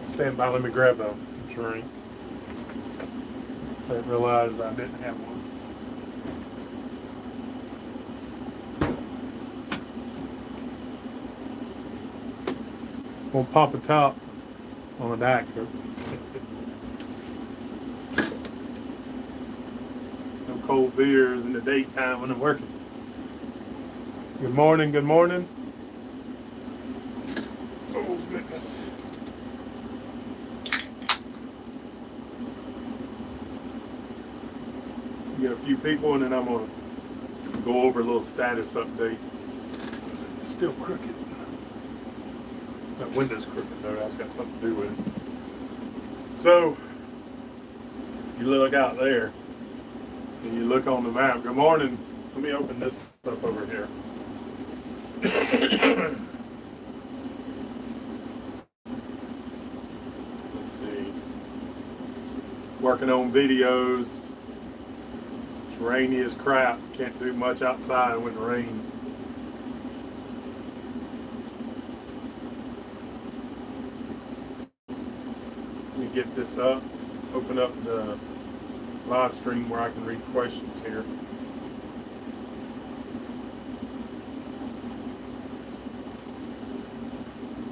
Stand by, let me grab a drink. I didn't realize I didn't have one. We'll pop a top on a Diet Coke. No cold beers in the daytime when I'm working. Good morning, good morning. Oh, goodness. Get a few people and then I'm going to go over a little status update. It's still crooked. That window's crooked though, that's got something to do with it. So, you look out there and you look on the map. Good morning. Let me open this up over here. Let's see. Working on videos. It's rainy as crap. Can't do much outside with the rain. Let me get this up. Open up the live stream where I can read questions here.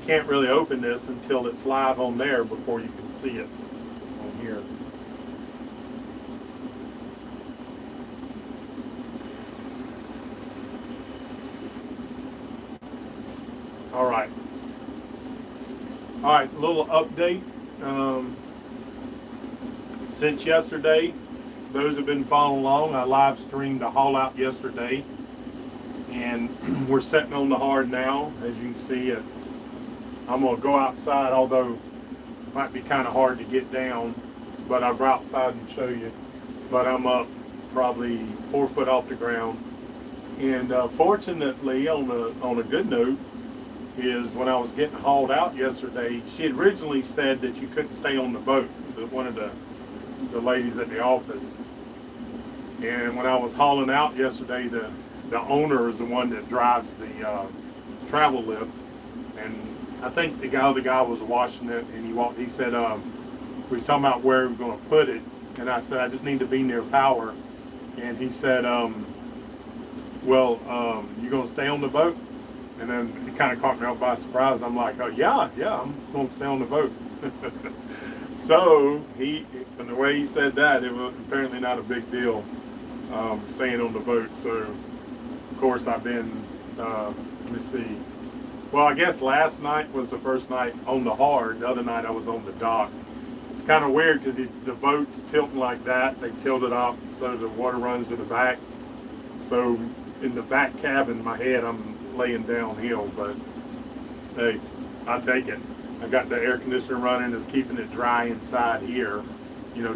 Can't really open this until it's live on there before you can see it on here. All right, a little update. Since yesterday, those have been following along, I live streamed a haul out yesterday, and we're sitting on the hard now. As you can see, I'm gonna go outside, although it might be kind of hard to get down, but I'll go outside and show you. But I'm up probably 4 foot off the ground, and fortunately, on a good note, is when I was getting hauled out yesterday, she had originally said that you couldn't stay on the boat. One of the ladies at the office. And when I was hauling out yesterday, the owner is the one that drives the travel lift, and I think the other guy was washing it, and he said we was talking about where we were going to put it, and I said I just need to be near power, and he said well, you going to stay on the boat? And then it kind of caught me off by surprise. I'm like, oh yeah, I'm going to stay on the boat. So and the way he said that, it was apparently not a big deal staying on the boat. So of course I've been, let me see. Well, I guess last night was the first night on the hard. The other night I was on the dock. It's kind of weird because the boat's tilting like that. They tilt it up so the water runs to the back. So in the back cabin, my head, I'm laying downhill, but hey, I'll take it. I got the air conditioner running. It's keeping it dry inside here,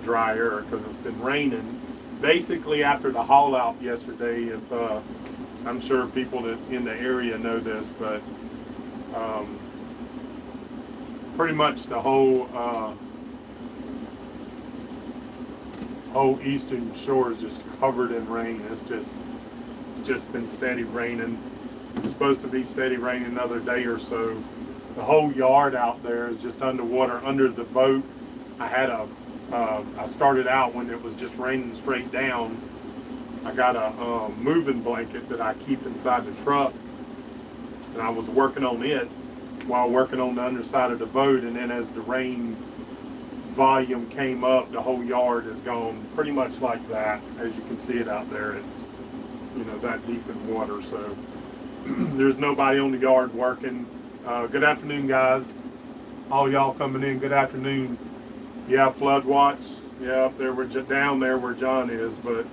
dry air, because it's been raining. Basically, after the haul out yesterday, if I'm sure people that in the area know this, but pretty much the whole eastern shore is just covered in rain. It's just been steady raining. It's supposed to be steady raining another day or so. The whole yard out there is just underwater under the boat. I started out when it was just raining straight down. I got a moving blanket that I keep inside the truck, and I was working on it while working on the underside of the boat, and then as the rain volume came up, the whole yard has gone pretty much like that. As you can see it out there, it's that deep in water, so there's nobody on the yard working. Good afternoon, guys. All y'all coming in, good afternoon. Yeah, flood watch. Yeah, up there, we're down there where John is, but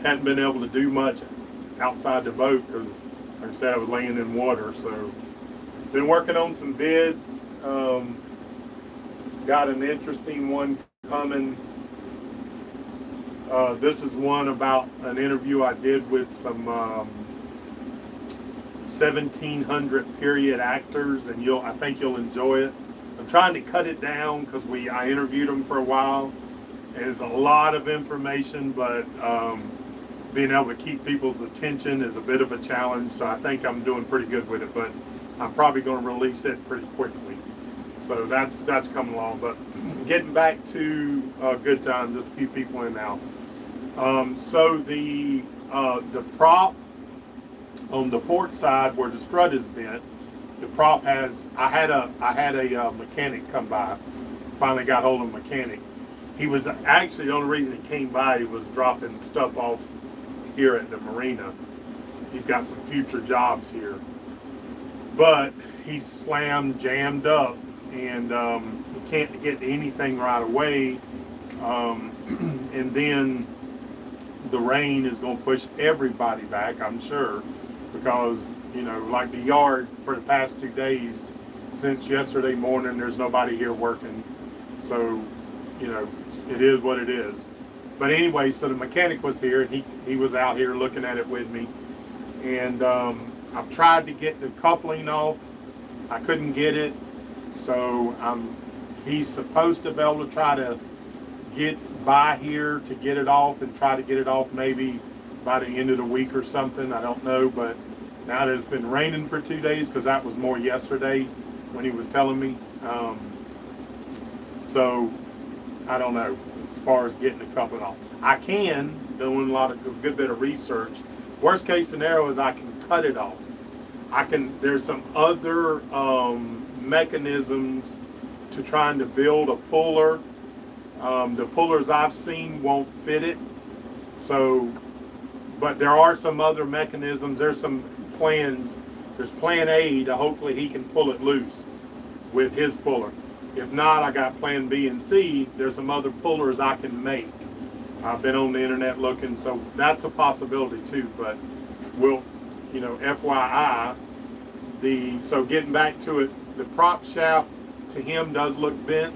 hadn't been able to do much outside the boat because, like I said, I was laying in water. So, been working on some bids. Got an interesting one coming. This is one about an interview I did with some 1700 period actors, and I think you'll enjoy it. I'm trying to cut it down because I interviewed them for a while, and it's a lot of information, but being able to keep people's attention is a bit of a challenge, so I think I'm doing pretty good with it. But I'm probably going to release it pretty quickly. So that's coming along. But getting back to good times, just a few people in now. So the prop on the port side where the strut is bent, the prop has. I had a mechanic come by. Finally got hold of a mechanic. He was actually the only reason he came by. He was dropping stuff off here at the marina. He's got some future jobs here, but he's jammed up, and he can't get anything right away. And then the rain is going to push everybody back, I'm sure, because like the yard for the past 2 days, since yesterday morning, there's nobody here working. So, it is what it is. But anyway, so the mechanic was here, and he was out here looking at it with me. And I've tried to get the coupling off. I couldn't get it. So he's supposed to be able to try to get by here to get it off and try to get it off maybe by the end of the week or something. I don't know. But now that it's been raining for 2 days, because that was more yesterday when he was telling me. So I don't know as far as getting the coupling off. I can, doing a good bit of research. Worst case scenario is I can cut it off. There's some other mechanisms to trying to build a puller. The pullers I've seen won't fit it. So, but there are some other mechanisms. There's some plans. There's plan A to hopefully he can pull it loose with his puller. If not, I got plan B and C. There's some other pullers I can make. I've been on the internet looking, so that's a possibility too. But we'll, FYI, so getting back to it, the prop shaft to him does look bent.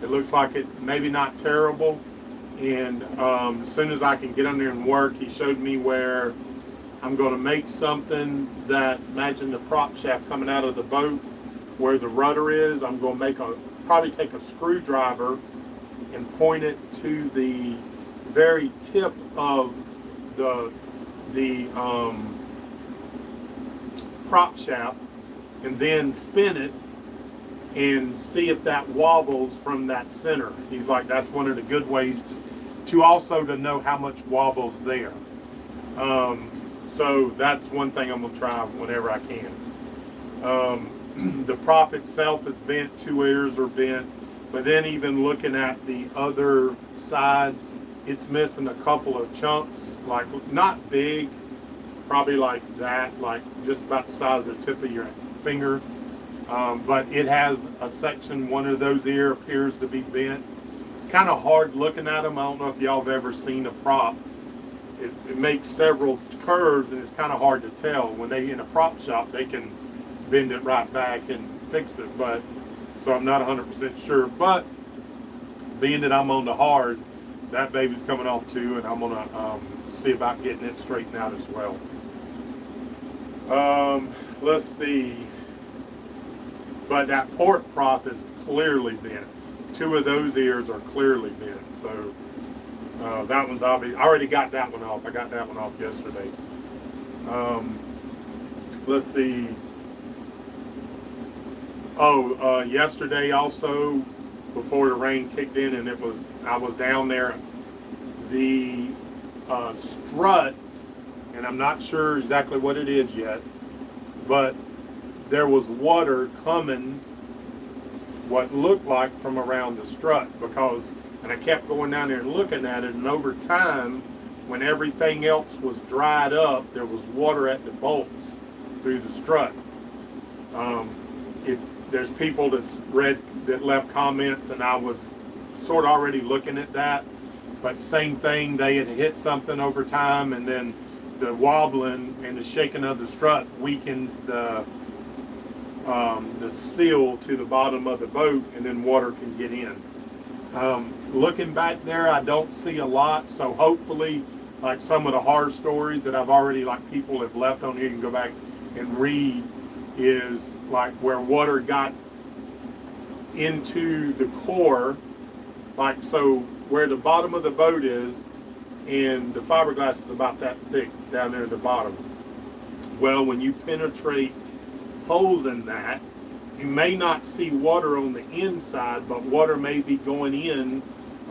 It looks like it maybe not terrible. And as soon as I can get on there and work, he showed me where I'm going to make something that, imagine the prop shaft coming out of the boat where the rudder is. I'm going to probably take a screwdriver and point it to the very tip of the prop shaft, and then spin it and see if that wobbles from that center. He's like, that's one of the good ways to also to know how much wobble's there. So that's one thing I'm gonna try whenever I can. The prop itself is bent, 2 ears are bent, but then even looking at the other side, it's missing a couple of chunks, like not big, probably like that, like just about the size of the tip of your finger. But it has a section, one of those ear appears to be bent. It's kind of hard looking at them. I don't know if y'all have ever seen a prop. It makes several curves, and it's kind of hard to tell. When they in a prop shop, they can bend it right back and fix it. But so I'm not 100% sure. But being that I'm on the hard, that baby's coming off too, and I'm gonna see about getting it straightened out as well. Let's see. But that port prop is clearly bent. 2 of those ears are clearly bent. So that one's obvious. I already got that one off. I got that one off yesterday. Let's see. Yesterday also, before the rain kicked in, and I was down there. The strut, and I'm not sure exactly what it is yet, but there was water coming, what looked like from around the strut, and I kept going down there and looking at it, and over time, when everything else was dried up, there was water at the bolts through the strut. If there's people that left comments, and I was sort of already looking at that, but same thing, they had hit something over time, and then the wobbling and the shaking of the strut weakens the seal to the bottom of the boat, and then water can get in. Looking back there, I don't see a lot, so hopefully, like some of the horror stories that I've already, like people have left on here, you can go back and read, is like where water got into the core, like so where the bottom of the boat is, and the fiberglass is about that thick down there at the bottom. Well, when you penetrate holes in that, you may not see water on the inside, but water may be going in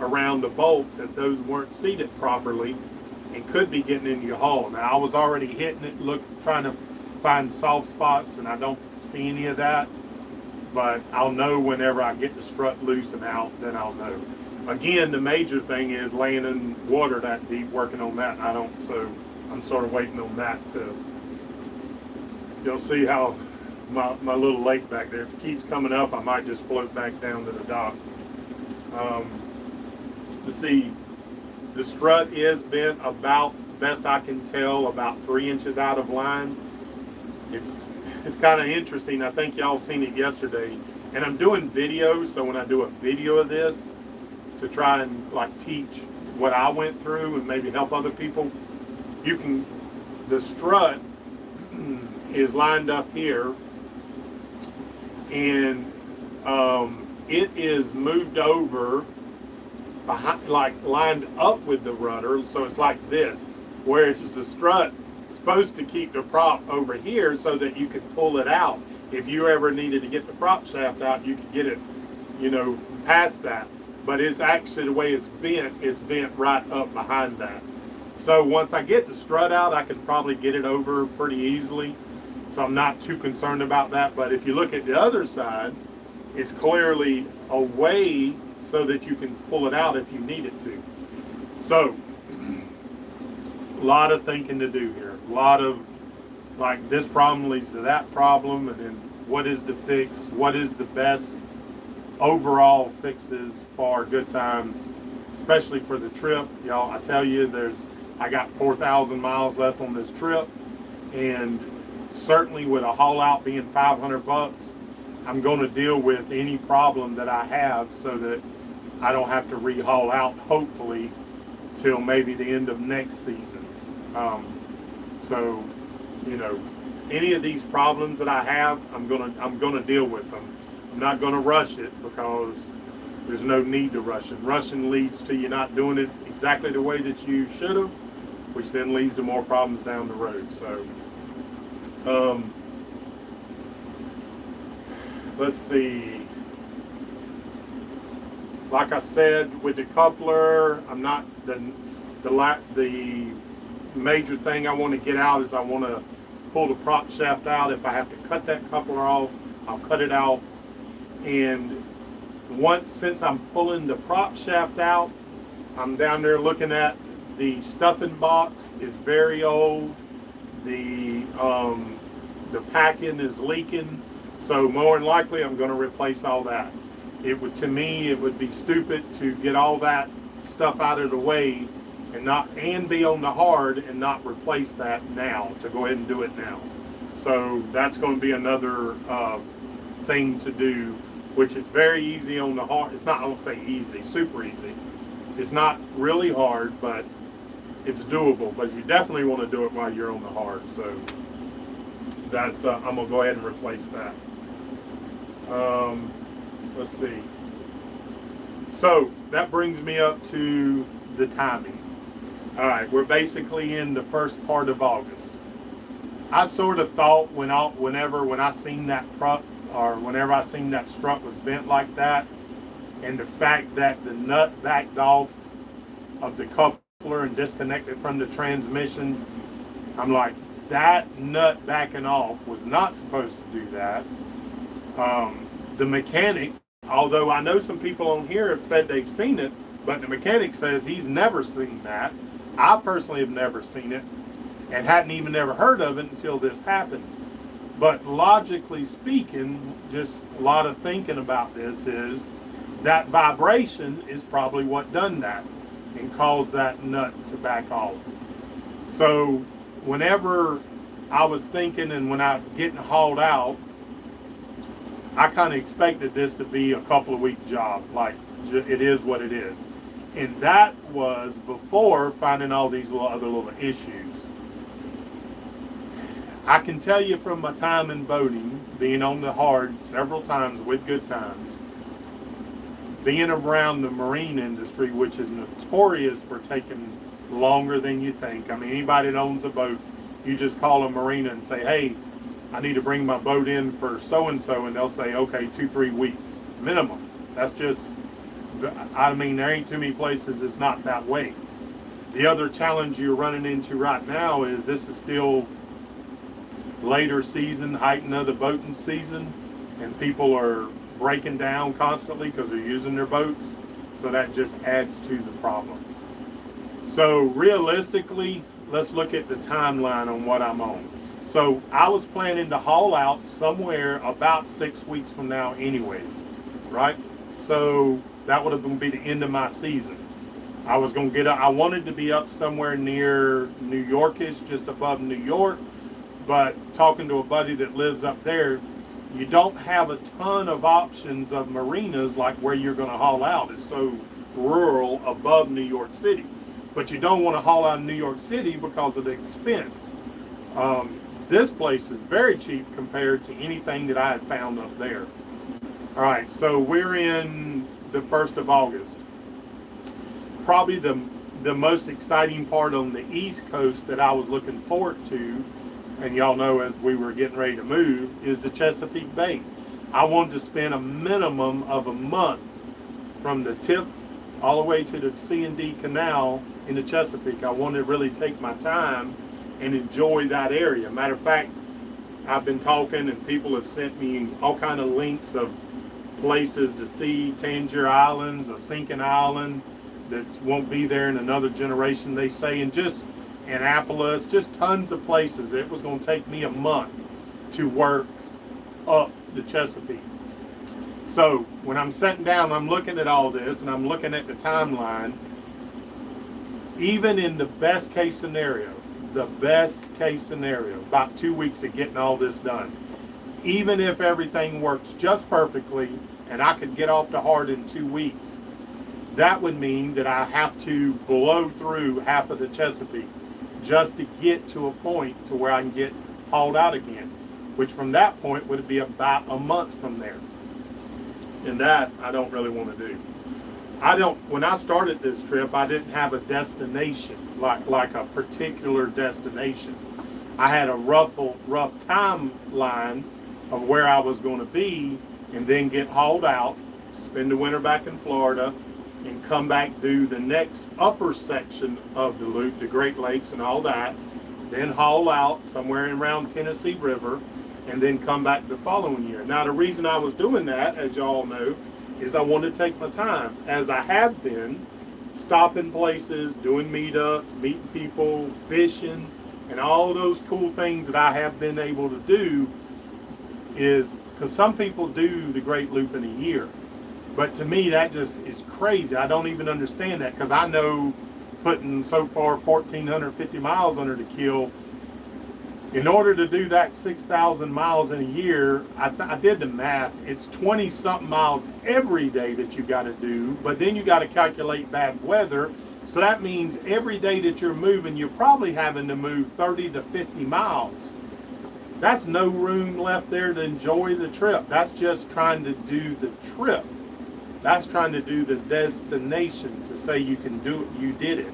around the bolts if those weren't seated properly and could be getting into your hull. Now, I was already hitting it, trying to find soft spots, and I don't see any of that, but I'll know whenever I get the strut loose and out, then I'll know. Again, the major thing is laying in water that deep, working on that. So I'm sort of waiting on that to, you'll see how my little lake back there, if it keeps coming up, I might just float back down to the dock. Let's see, the strut is bent about, best I can tell, about 3 inches out of line. It's kind of interesting. I think y'all seen it yesterday, and I'm doing videos, so when I do a video of this to try and like teach what I went through and maybe help other people, the strut is lined up here, and it is moved over behind, like lined up with the rudder, so it's like this, whereas the strut is supposed to keep the prop over here so that you could pull it out. If you ever needed to get the prop shaft out, you could get it, past that. But it's actually, the way it's bent right up behind that. So once I get the strut out, I can probably get it over pretty easily. So I'm not too concerned about that. But if you look at the other side, it's clearly away so that you can pull it out if you need it to. So a lot of thinking to do here. A lot of, like, this problem leads to that problem, and then what is the fix? What is the best overall fixes for good times, especially for the trip? Y'all, I tell you, I got 4,000 miles left on this trip, and certainly with a haul out being $500, I'm going to deal with any problem that I have so that I don't have to rehaul out, hopefully, till maybe the end of next season. So, any of these problems that I have, I'm gonna deal with them. I'm not gonna rush it because there's no need to rush it. Rushing leads to you not doing it exactly the way that you should have, which then leads to more problems down the road. So, let's see. Like I said, with the coupler, I'm not the major thing I want to get out is I want to pull the prop shaft out. If I have to cut that coupler off, I'll cut it off. And since I'm pulling the prop shaft out, I'm down there looking at the stuffing box is very old. The packing is leaking, so more than likely I'm going to replace all that. To me, it would be stupid to get all that stuff out of the way and be on the hard and not replace that now, to go ahead and do it now. So that's going to be another thing to do, which is very easy on the hard. It's not, I won't say easy, super easy. It's not really hard, but it's doable. But you definitely want to do it while you're on the hard. So that's I'm going to go ahead and replace that. Let's see. So that brings me up to the timing. All right, we're basically in the first part of August. I sort of thought whenever I seen that prop, or whenever I seen that strut was bent like that, and the fact that the nut backed off of the coupler and disconnected from the transmission, I'm like, that nut backing off was not supposed to do that. The mechanic, although I know some people on here have said they've seen it, but the mechanic says he's never seen that. I personally have never seen it and hadn't even ever heard of it until this happened. But logically speaking, just a lot of thinking about this is that vibration is probably what done that and caused that nut to back off. So whenever I was thinking and when I getting hauled out, I kind of expected this to be a couple of week job, like it is what it is. And that was before finding all these other little issues. I can tell you from my time in boating, being on the hard several times with good times, being around the marine industry, which is notorious for taking longer than you think. I mean, anybody that owns a boat, you just call a marina and say, hey, I need to bring my boat in for so-and-so, and they'll say, okay, 2-3 weeks minimum. That's just, I mean, there ain't too many places it's not that way. The other challenge you're running into right now is this is still later season, height of the boating season, and people are breaking down constantly because they're using their boats. So that just adds to the problem. So realistically, let's look at the timeline on what I'm on. So I was planning to haul out somewhere about 6 weeks from now anyways, right? So that would have been the end of my season. I was going to get up, I wanted to be up somewhere near New Yorkish, just above New York, but talking to a buddy that lives up there, you don't have a ton of options of marinas like where you're going to haul out. It's so rural above New York City. But you don't want to haul out in New York City because of the expense. This place is very cheap compared to anything that I had found up there. All right, so we're in the 1st of August. Probably the most exciting part on the East Coast that I was looking forward to, and y'all know as we were getting ready to move, is the Chesapeake Bay. I wanted to spend a minimum of a month from the tip all the way to the C&D Canal in the Chesapeake. I wanted to really take my time and enjoy that area. Matter of fact, I've been talking and people have sent me all kind of links of places to see. Tangier Islands, a sinking island that won't be there in another generation, they say, and just Annapolis, just tons of places. It was going to take me a month to work up the Chesapeake. So when I'm sitting down, I'm looking at all this and I'm looking at the timeline. Even in the best case scenario, about 2 weeks of getting all this done, even if everything works just perfectly and I could get off the hard in 2 weeks, that would mean that I have to blow through half of the Chesapeake just to get to a point to where I can get hauled out again, which from that point would be about a month from there. And that I don't really want to do. When I started this trip, I didn't have a destination, like a particular destination. I had a rough timeline of where I was going to be and then get hauled out, spend the winter back in Florida, and come back, do the next upper section of the loop, the Great Lakes and all that, then haul out somewhere around Tennessee River, and then come back the following year. Now, the reason I was doing that, as y'all know, is I wanted to take my time, as I have been, stopping places, doing meetups, meeting people, fishing, and all those cool things that I have been able to do, is because some people do the Great Loop in a year. But to me, that just is crazy. I don't even understand that, because I know putting so far 1,450 miles under the keel, in order to do that 6,000 miles in a year, I did the math. It's 20-something miles every day that you got to do, but then you got to calculate bad weather. So that means every day that you're moving, you're probably having to move 30 to 50 miles. That's no room left there to enjoy the trip. That's just trying to do the trip. That's trying to do the destination to say you can do it, you did it.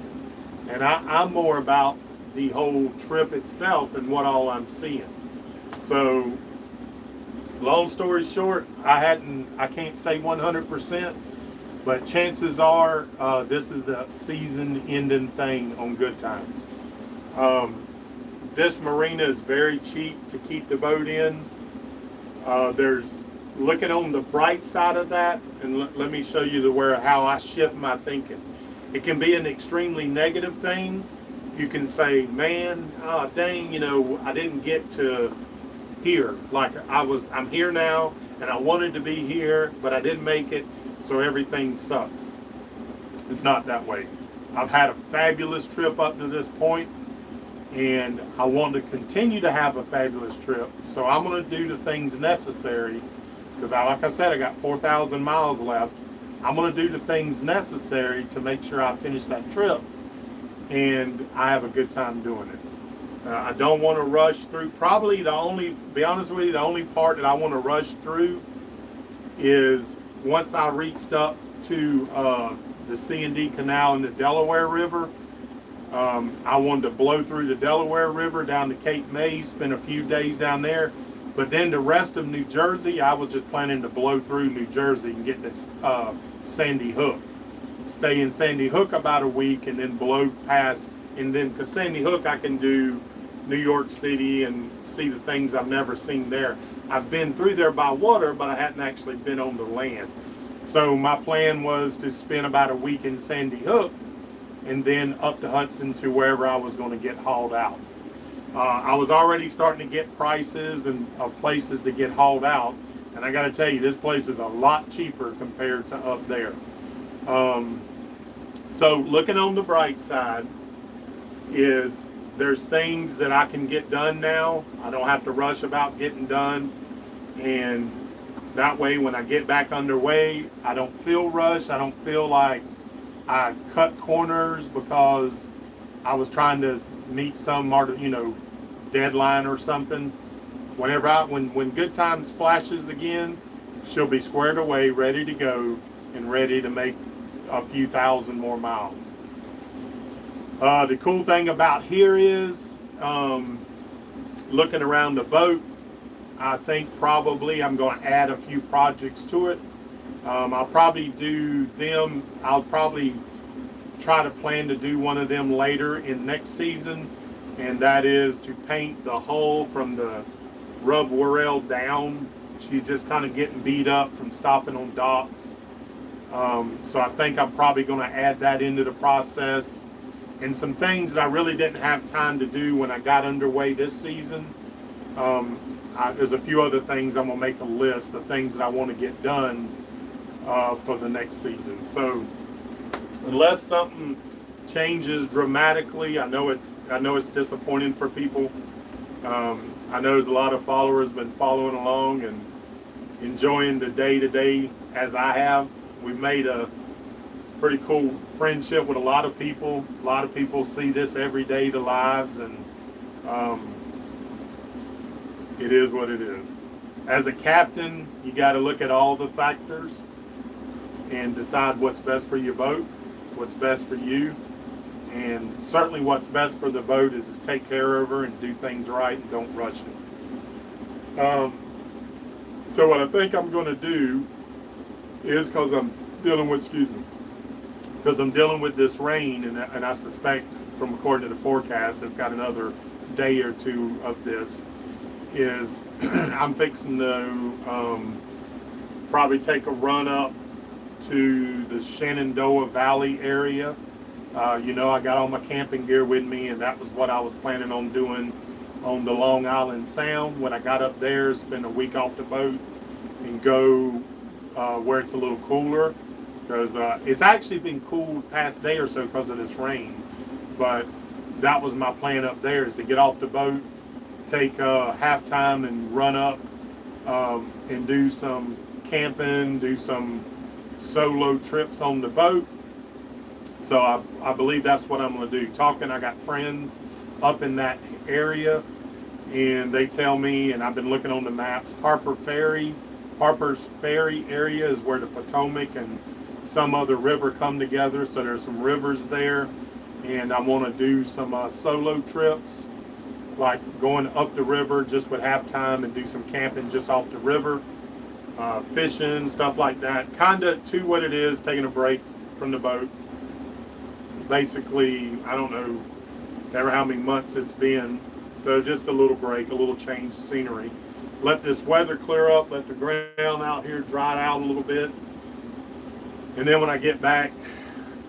And I'm more about the whole trip itself and what all I'm seeing. So, long story short, I can't say 100%, but chances are this is the season-ending thing on good times. This marina is very cheap to keep the boat in. There's looking on the bright side of that, and let me show you how I shift my thinking. It can be an extremely negative thing. You can say, man, dang, I didn't get to here. Like I'm here now, and I wanted to be here, but I didn't make it, so everything sucks. It's not that way. I've had a fabulous trip up to this point, and I want to continue to have a fabulous trip. So I'm going to do the things necessary, because like I said, I got 4,000 miles left. I'm going to do the things necessary to make sure I finish that trip and I have a good time doing it. I don't want to rush through. Probably the only part that I want to rush through is once I reached up to the C&D Canal and the Delaware River. I wanted to blow through the Delaware River down to Cape May, spend a few days down there. But then the rest of New Jersey, I was just planning to blow through New Jersey and get to Sandy Hook. Stay in Sandy Hook about a week and then blow past. And then, because Sandy Hook, I can do New York City and see the things I've never seen there. I've been through there by water, but I hadn't actually been on the land. So my plan was to spend about a week in Sandy Hook and then up the Hudson to wherever I was going to get hauled out. I was already starting to get prices and of places to get hauled out, and I got to tell you, this place is a lot cheaper compared to up there. So looking on the bright side is there's things that I can get done now. I don't have to rush about getting done, and that way when I get back underway, I don't feel rushed. I don't feel like I cut corners because I was trying to meet some, deadline or something. When Good Time splashes again, she'll be squared away, ready to go, and ready to make a few thousand more miles. The cool thing about here is, looking around the boat, I think probably I'm going to add a few projects to it. I'll probably do them. I'll probably try to plan to do one of them later in next season, and that is to paint the hull from the rub Worrell down. She's just kind of getting beat up from stopping on docks. So I think I'm probably going to add that into the process. And some things that I really didn't have time to do when I got underway this season. There's a few other things. I'm going to make a list of things that I want to get done for the next season. So unless something changes dramatically, I know it's disappointing for people. I know there's a lot of followers been following along and enjoying the day-to-day as I have. We've made a pretty cool friendship with a lot of people. A lot of people see this every day, the lives, and it is what it is. As a captain, you got to look at all the factors and decide what's best for your boat, what's best for you, and certainly what's best for the boat is to take care of her and do things right and don't rush it. So what I think I'm going to do is, because I'm dealing with this rain, and I suspect from according to the forecast, it's got another day or two of this, is I'm fixing to probably take a run up to the Shenandoah Valley area. I got all my camping gear with me, and that was what I was planning on doing on the Long Island Sound. When I got up there, spend a week off the boat and go where it's a little cooler, because it's actually been cool the past day or so because of this rain. But that was my plan up there, is to get off the boat, take halftime and run up and do some camping, do some solo trips on the boat. So I believe that's what I'm going to do. I got friends up in that area, and they tell me, and I've been looking on the maps, Harper's Ferry area is where the Potomac and some other river come together. So there's some rivers there, and I want to do some solo trips, like going up the river just with halftime and do some camping just off the river, fishing, stuff like that. Kind of to what it is, taking a break from the boat. Basically, I don't know ever how many months it's been, so just a little break, a little change of scenery. Let this weather clear up, let the ground out here dry out a little bit, and then when I get back,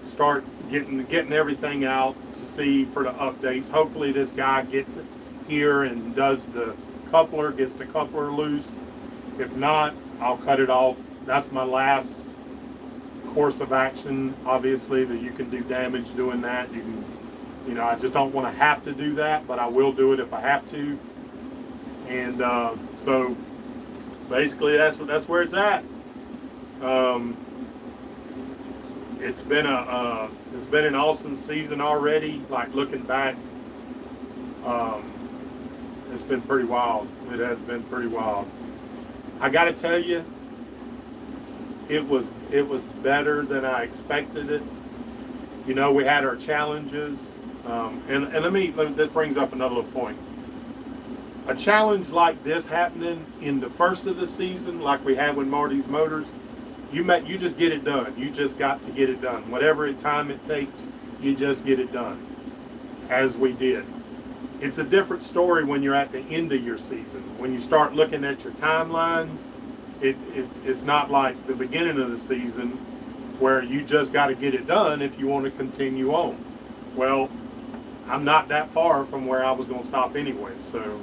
start getting everything out to see for the updates. Hopefully this guy gets it here and does gets the coupler loose. If not, I'll cut it off. That's my last course of action. Obviously, that you can do damage doing that. You can, I just don't want to have to do that, but I will do it if I have to. And so basically that's where it's at. It's been an awesome season already. Like, looking back, it's been pretty wild. It has been pretty wild. I got to tell you, it was better than I expected it. We had our challenges. And this brings up another little point. A challenge like this happening in the first of the season, like we had with Marty's Motors, you just get it done. You just got to get it done. Whatever time it takes, you just get it done, as we did. It's a different story when you're at the end of your season. When you start looking at your timelines, it's not like the beginning of the season where you just got to get it done if you want to continue on. Well, I'm not that far from where I was going to stop anyway, so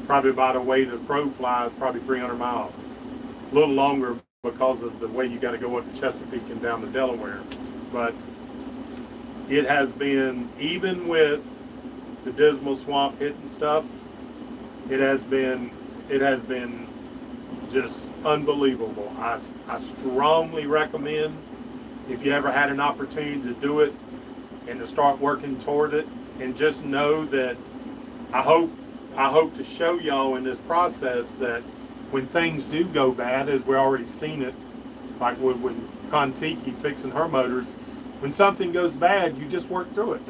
probably by the way the crow flies, probably 300 miles. A little longer because of the way you got to go up to Chesapeake and down to Delaware. But it has been, even with the Dismal Swamp hitting stuff, it has been just unbelievable. I strongly recommend, if you ever had an opportunity to do it and to start working toward it, and just know that I hope to show y'all in this process that when things do go bad, as we're already seen it, like with Kontiki fixing her motors, when something goes bad, you just work through it.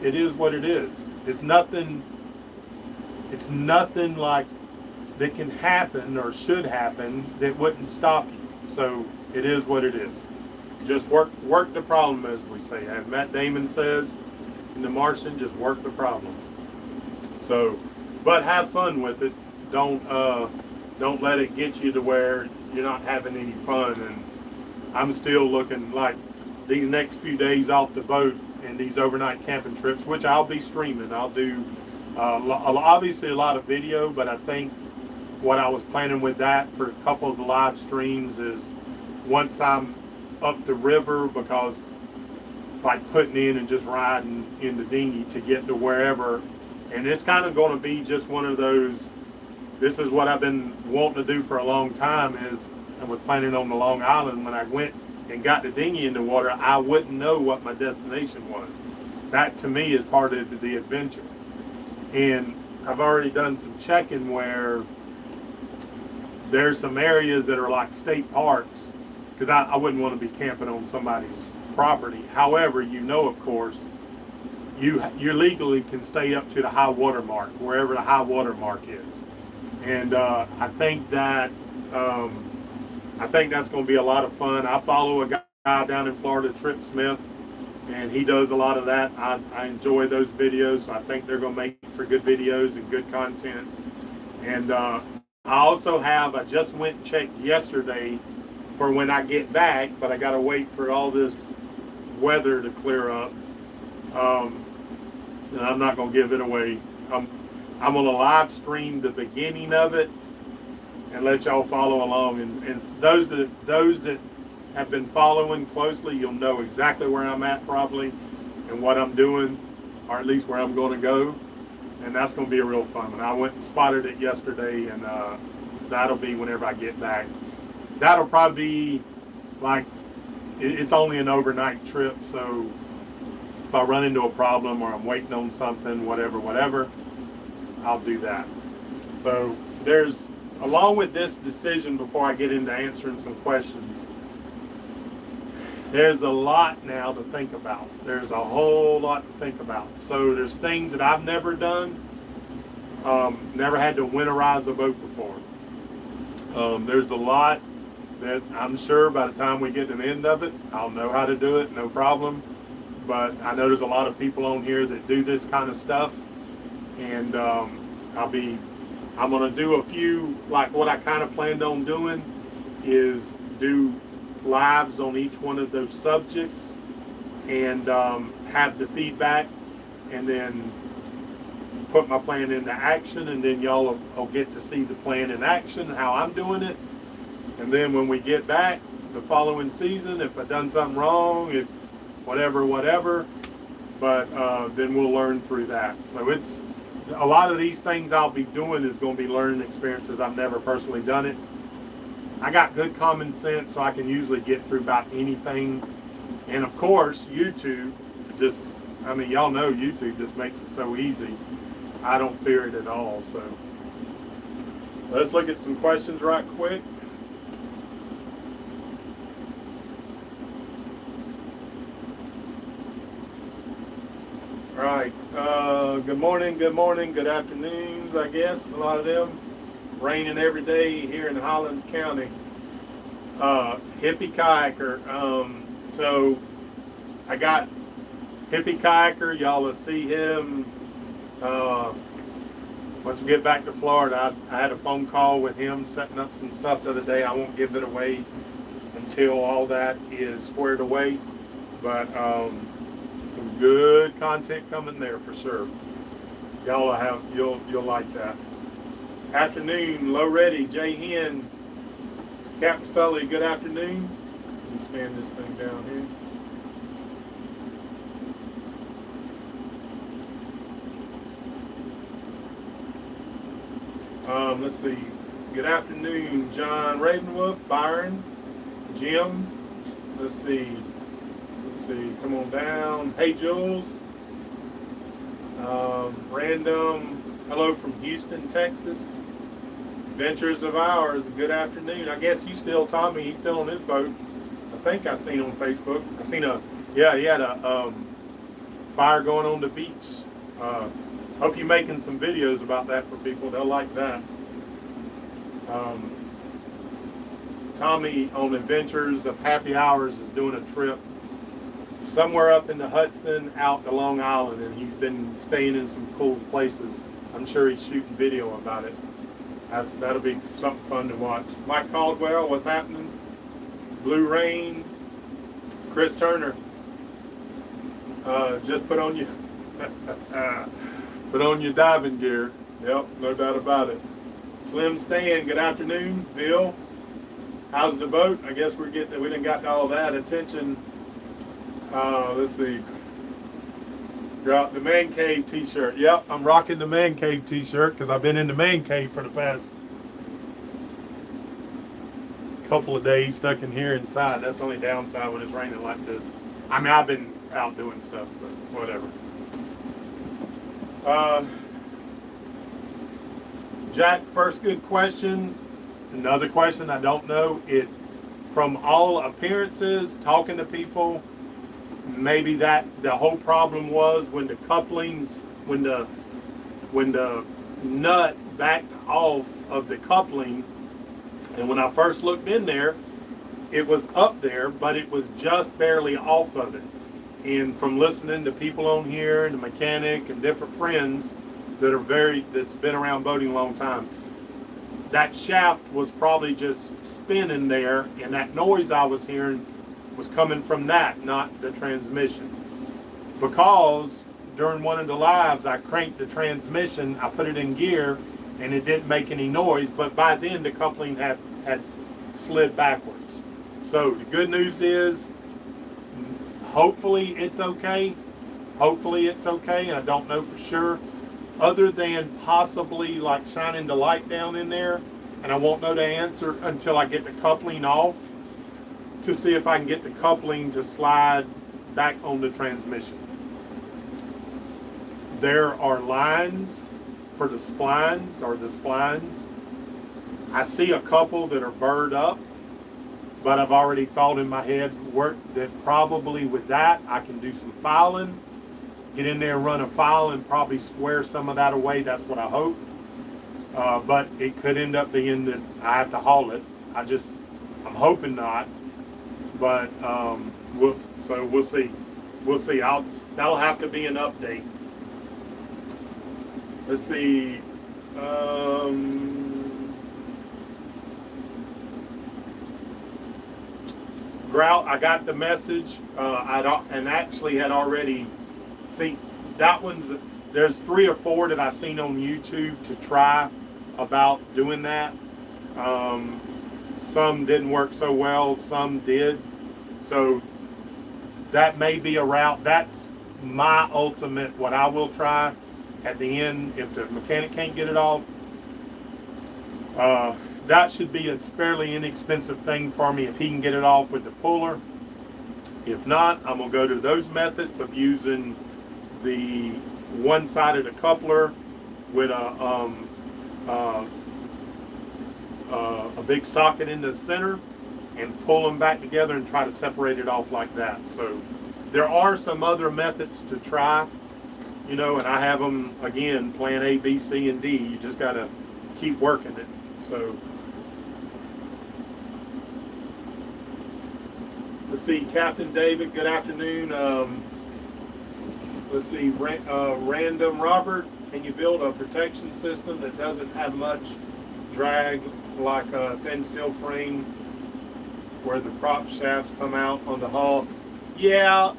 It is what it is. It's nothing like that can happen or should happen that wouldn't stop you. So it is what it is. Just work the problem, as we say. As Matt Damon says in The Martian, just work the problem. So, but have fun with it. Don't let it get you to where you're not having any fun. And I'm still looking like these next few days off the boat and these overnight camping trips, which I'll be streaming. I'll do obviously a lot of video, but I think what I was planning with that for a couple of the live streams is once I'm up the river, because like putting in and just riding in the dinghy to get to wherever, and it's kind of going to be just one of those, this is what I've been wanting to do for a long time, is I was planning on the Long Island. When I went and got the dinghy in the water, I wouldn't know what my destination was. That to me is part of the adventure. And I've already done some checking where there's some areas that are like state parks, because I wouldn't want to be camping on somebody's property. However, of course, you legally can stay up to the high water mark, wherever the high water mark is. And I think that's going to be a lot of fun. I follow a guy down in Florida, Trip Smith, and he does a lot of that. I enjoy those videos, so I think they're going to make for good videos and good content. And I just went and checked yesterday for when I get back, but I got to wait for all this weather to clear up. And I'm not going to give it away. I'm going to live stream the beginning of it and let y'all follow along. And those that have been following closely, you'll know exactly where I'm at probably and what I'm doing, or at least where I'm going to go. And that's going to be a real fun one. I went and spotted it yesterday, and that'll be whenever I get back. That'll probably be like, it's only an overnight trip, so if I run into a problem or I'm waiting on something, whatever, I'll do that. So there's, along with this decision, before I get into answering some questions, there's a lot now to think about. There's a whole lot to think about. So there's things that I've never done, never had to winterize a boat before. There's a lot that I'm sure by the time we get to the end of it, I'll know how to do it, no problem. But I know there's a lot of people on here that do this kind of stuff, and I'm going to do a few, like what I kind of planned on doing is do lives on each one of those subjects and have the feedback, and then put my plan into action, and then y'all will get to see the plan in action, how I'm doing it. And then when we get back the following season, if I've done something wrong, if whatever, but then we'll learn through that. So it's a lot of these things I'll be doing is going to be learning experiences. I've never personally done it. I got good common sense, so I can usually get through about anything. And of course, YouTube y'all know YouTube just makes it so easy. I don't fear it at all. So let's look at some questions right quick. All right. Good morning, good afternoons, I guess, a lot of them. Raining every day here in Highlands County. Hippie kayaker. So I got Hippie kayaker. Y'all will see him once we get back to Florida. I had a phone call with him setting up some stuff the other day. I won't give it away until all that is squared away. But some good content coming there for sure. Y'all have you'll like that. Afternoon, Low Ready, Jay Hen, Captain Sully, good afternoon. Let me scan this thing down here. Let's see. Good afternoon, John Ravenwolf, Byron, Jim. Let's see. Come on down. Hey, Jules. Random. Hello from Houston, Texas. Ventures of Ours. Good afternoon. I guess Tommy. He's still on his boat. I think I seen on Facebook. I seen he had a fire going on the beach. Hope you're making some videos about that for people. They'll like that. Tommy on Adventures of Happy Hours is doing a trip somewhere up in the Hudson out to Long Island, and he's been staying in some cool places. I'm sure he's shooting video about it. That'll be something fun to watch. Mike Caldwell, what's happening? Blue Rain, Chris Turner. Just put on your diving gear. Yep, no doubt about it. Slim Stan, good afternoon. Bill, how's the boat? I guess we didn't got all that attention. Let's see. Got the Man Cave t-shirt. Yep, I'm rocking the Man Cave t-shirt because I've been in the Man Cave for the past couple of days stuck in here inside. That's the only downside when it's raining like this. I mean, I've been out doing stuff, but whatever. Jack, first good question. Another question I don't know. From all appearances, talking to people, maybe that the whole problem was when the couplings, when the nut backed off of the coupling, and when I first looked in there, it was up there, but it was just barely off of it. And from listening to people on here and the mechanic and different friends that's been around boating a long time, that shaft was probably just spinning there, and that noise I was hearing was coming from that, not the transmission. Because during one of the lives, I cranked the transmission, I put it in gear, and it didn't make any noise, but by then the coupling had slid backwards. So the good news is, hopefully it's okay. Hopefully it's okay, and I don't know for sure, other than possibly like shining the light down in there, and I won't know the answer until I get the coupling off, to see if I can get the coupling to slide back on the transmission. There are lines for the splines, I see a couple that are burred up, but I've already thought in my head that probably with that I can do some filing, get in there, run a file, and probably square some of that away. That's what I hope. But it could end up being that I have to haul it. I'm hoping not. But we'll see. We'll see. That'll have to be an update. Let's see. Grout, I got the message. And actually had already seen that one's. There's 3 or 4 that I seen on YouTube to try about doing that. Some didn't work so well, some did. So that may be a route. That's my ultimate, what I will try at the end. If the mechanic can't get it off, that should be a fairly inexpensive thing for me if he can get it off with the puller. If not, I'm going to go to those methods of using the one-sided coupler with a big socket in the center and pull them back together and try to separate it off like that. So there are some other methods to try, you know, and I have them, again, plan A, B, C, and D. You just got to keep working it. So, let's see, Captain David, good afternoon. Let's see, Random Robert, can you build a protection system that doesn't have much drag, like a thin steel frame where the prop shafts come out on the hull? Yeah,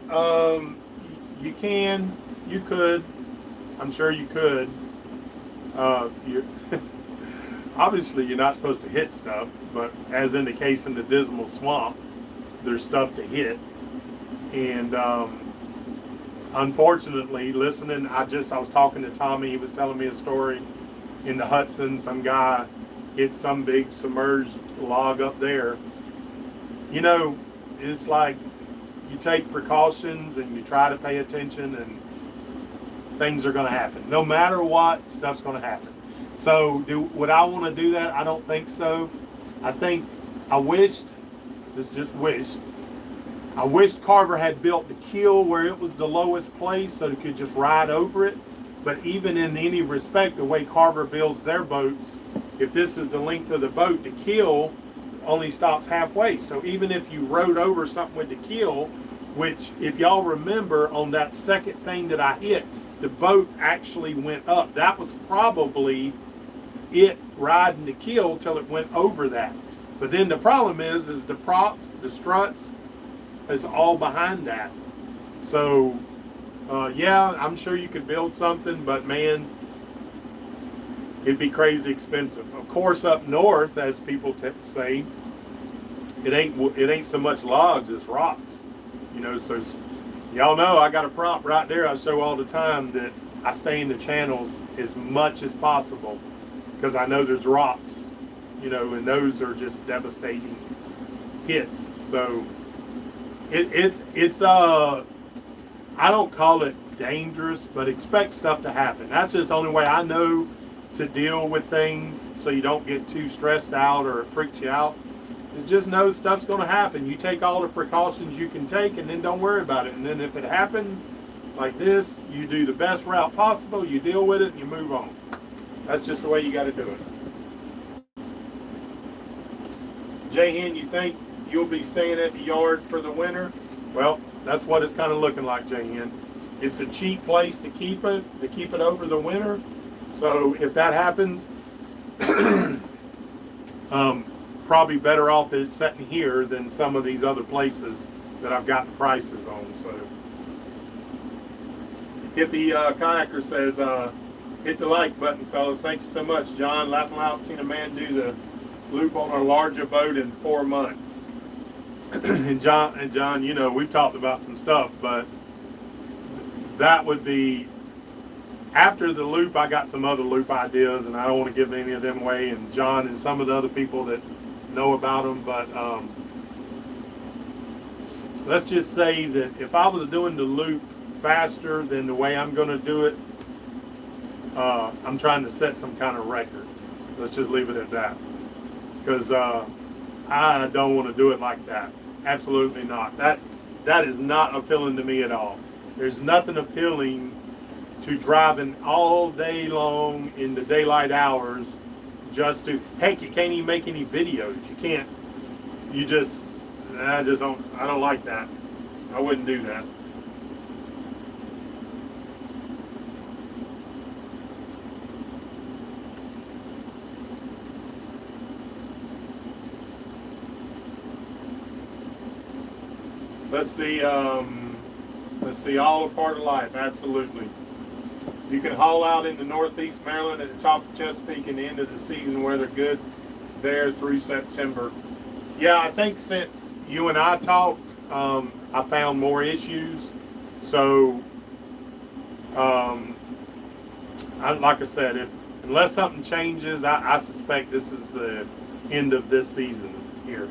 you can, you could, I'm sure you could. You're obviously you're not supposed to hit stuff, but as in the case in the Dismal Swamp, there's stuff to hit. And unfortunately, listening, I was talking to Tommy, he was telling me a story in the Hudson, some guy hit some big submerged log up there. You know, it's like you take precautions and you try to pay attention, and things are going to happen. No matter what, stuff's going to happen. So would I want to do that? I don't think so. I wished Carver had built the keel where it was the lowest place so it could just ride over it. But even in any respect, the way Carver builds their boats, if this is the length of the boat, the keel only stops halfway. So even if you rode over something with the keel, which if y'all remember on that second thing that I hit, the boat actually went up. That was probably it riding the keel till it went over that. But then the problem is the props, the struts, is all behind that. So yeah, I'm sure you could build something, but man, it'd be crazy expensive. Of course, up north, as people say, it ain't so much logs as rocks. You know, so y'all know I got a prop right there I show all the time that I stay in the channels as much as possible because I know there's rocks, you know, and those are just devastating hits. So it's I don't call it dangerous, but expect stuff to happen. That's just the only way I know to deal with things so you don't get too stressed out or it freaks you out. Is just know stuff's going to happen. You take all the precautions you can take and then don't worry about it. And then if it happens like this, you do the best route possible, you deal with it, and you move on. That's just the way you got to do it. Jay-Hen, you think you'll be staying at the yard for the winter? Well, that's what it's kind of looking like, Jay-Hen. It's a cheap place to keep it over the winter. So if that happens, probably better off it's sitting here than some of these other places that I've gotten prices on. So Hippie Kayaker says, hit the like button, fellas. Thank you so much, John. Laughing loud, seen a man do the loop on a larger boat in 4 months. and John, you know, we've talked about some stuff, but that would be after the loop. I got some other loop ideas, and I don't want to give any of them away. And John and some of the other people that know about them, but let's just say that if I was doing the loop faster than the way I'm going to do it, I'm trying to set some kind of record. Let's just leave it at that, because I don't want to do it like that. Absolutely not. That is not appealing to me at all. There's nothing appealing to driving all day long in the daylight hours just to, heck, you can't even make any videos. You can't, I don't like that. I wouldn't do that. Let's see, all a part of life, absolutely. You can haul out into Northeast Maryland at the top of Chesapeake in the end of the season, weather good there through September. Yeah, I think since you and I talked, I found more issues. So, like I said, unless something changes, I suspect this is the end of this season here.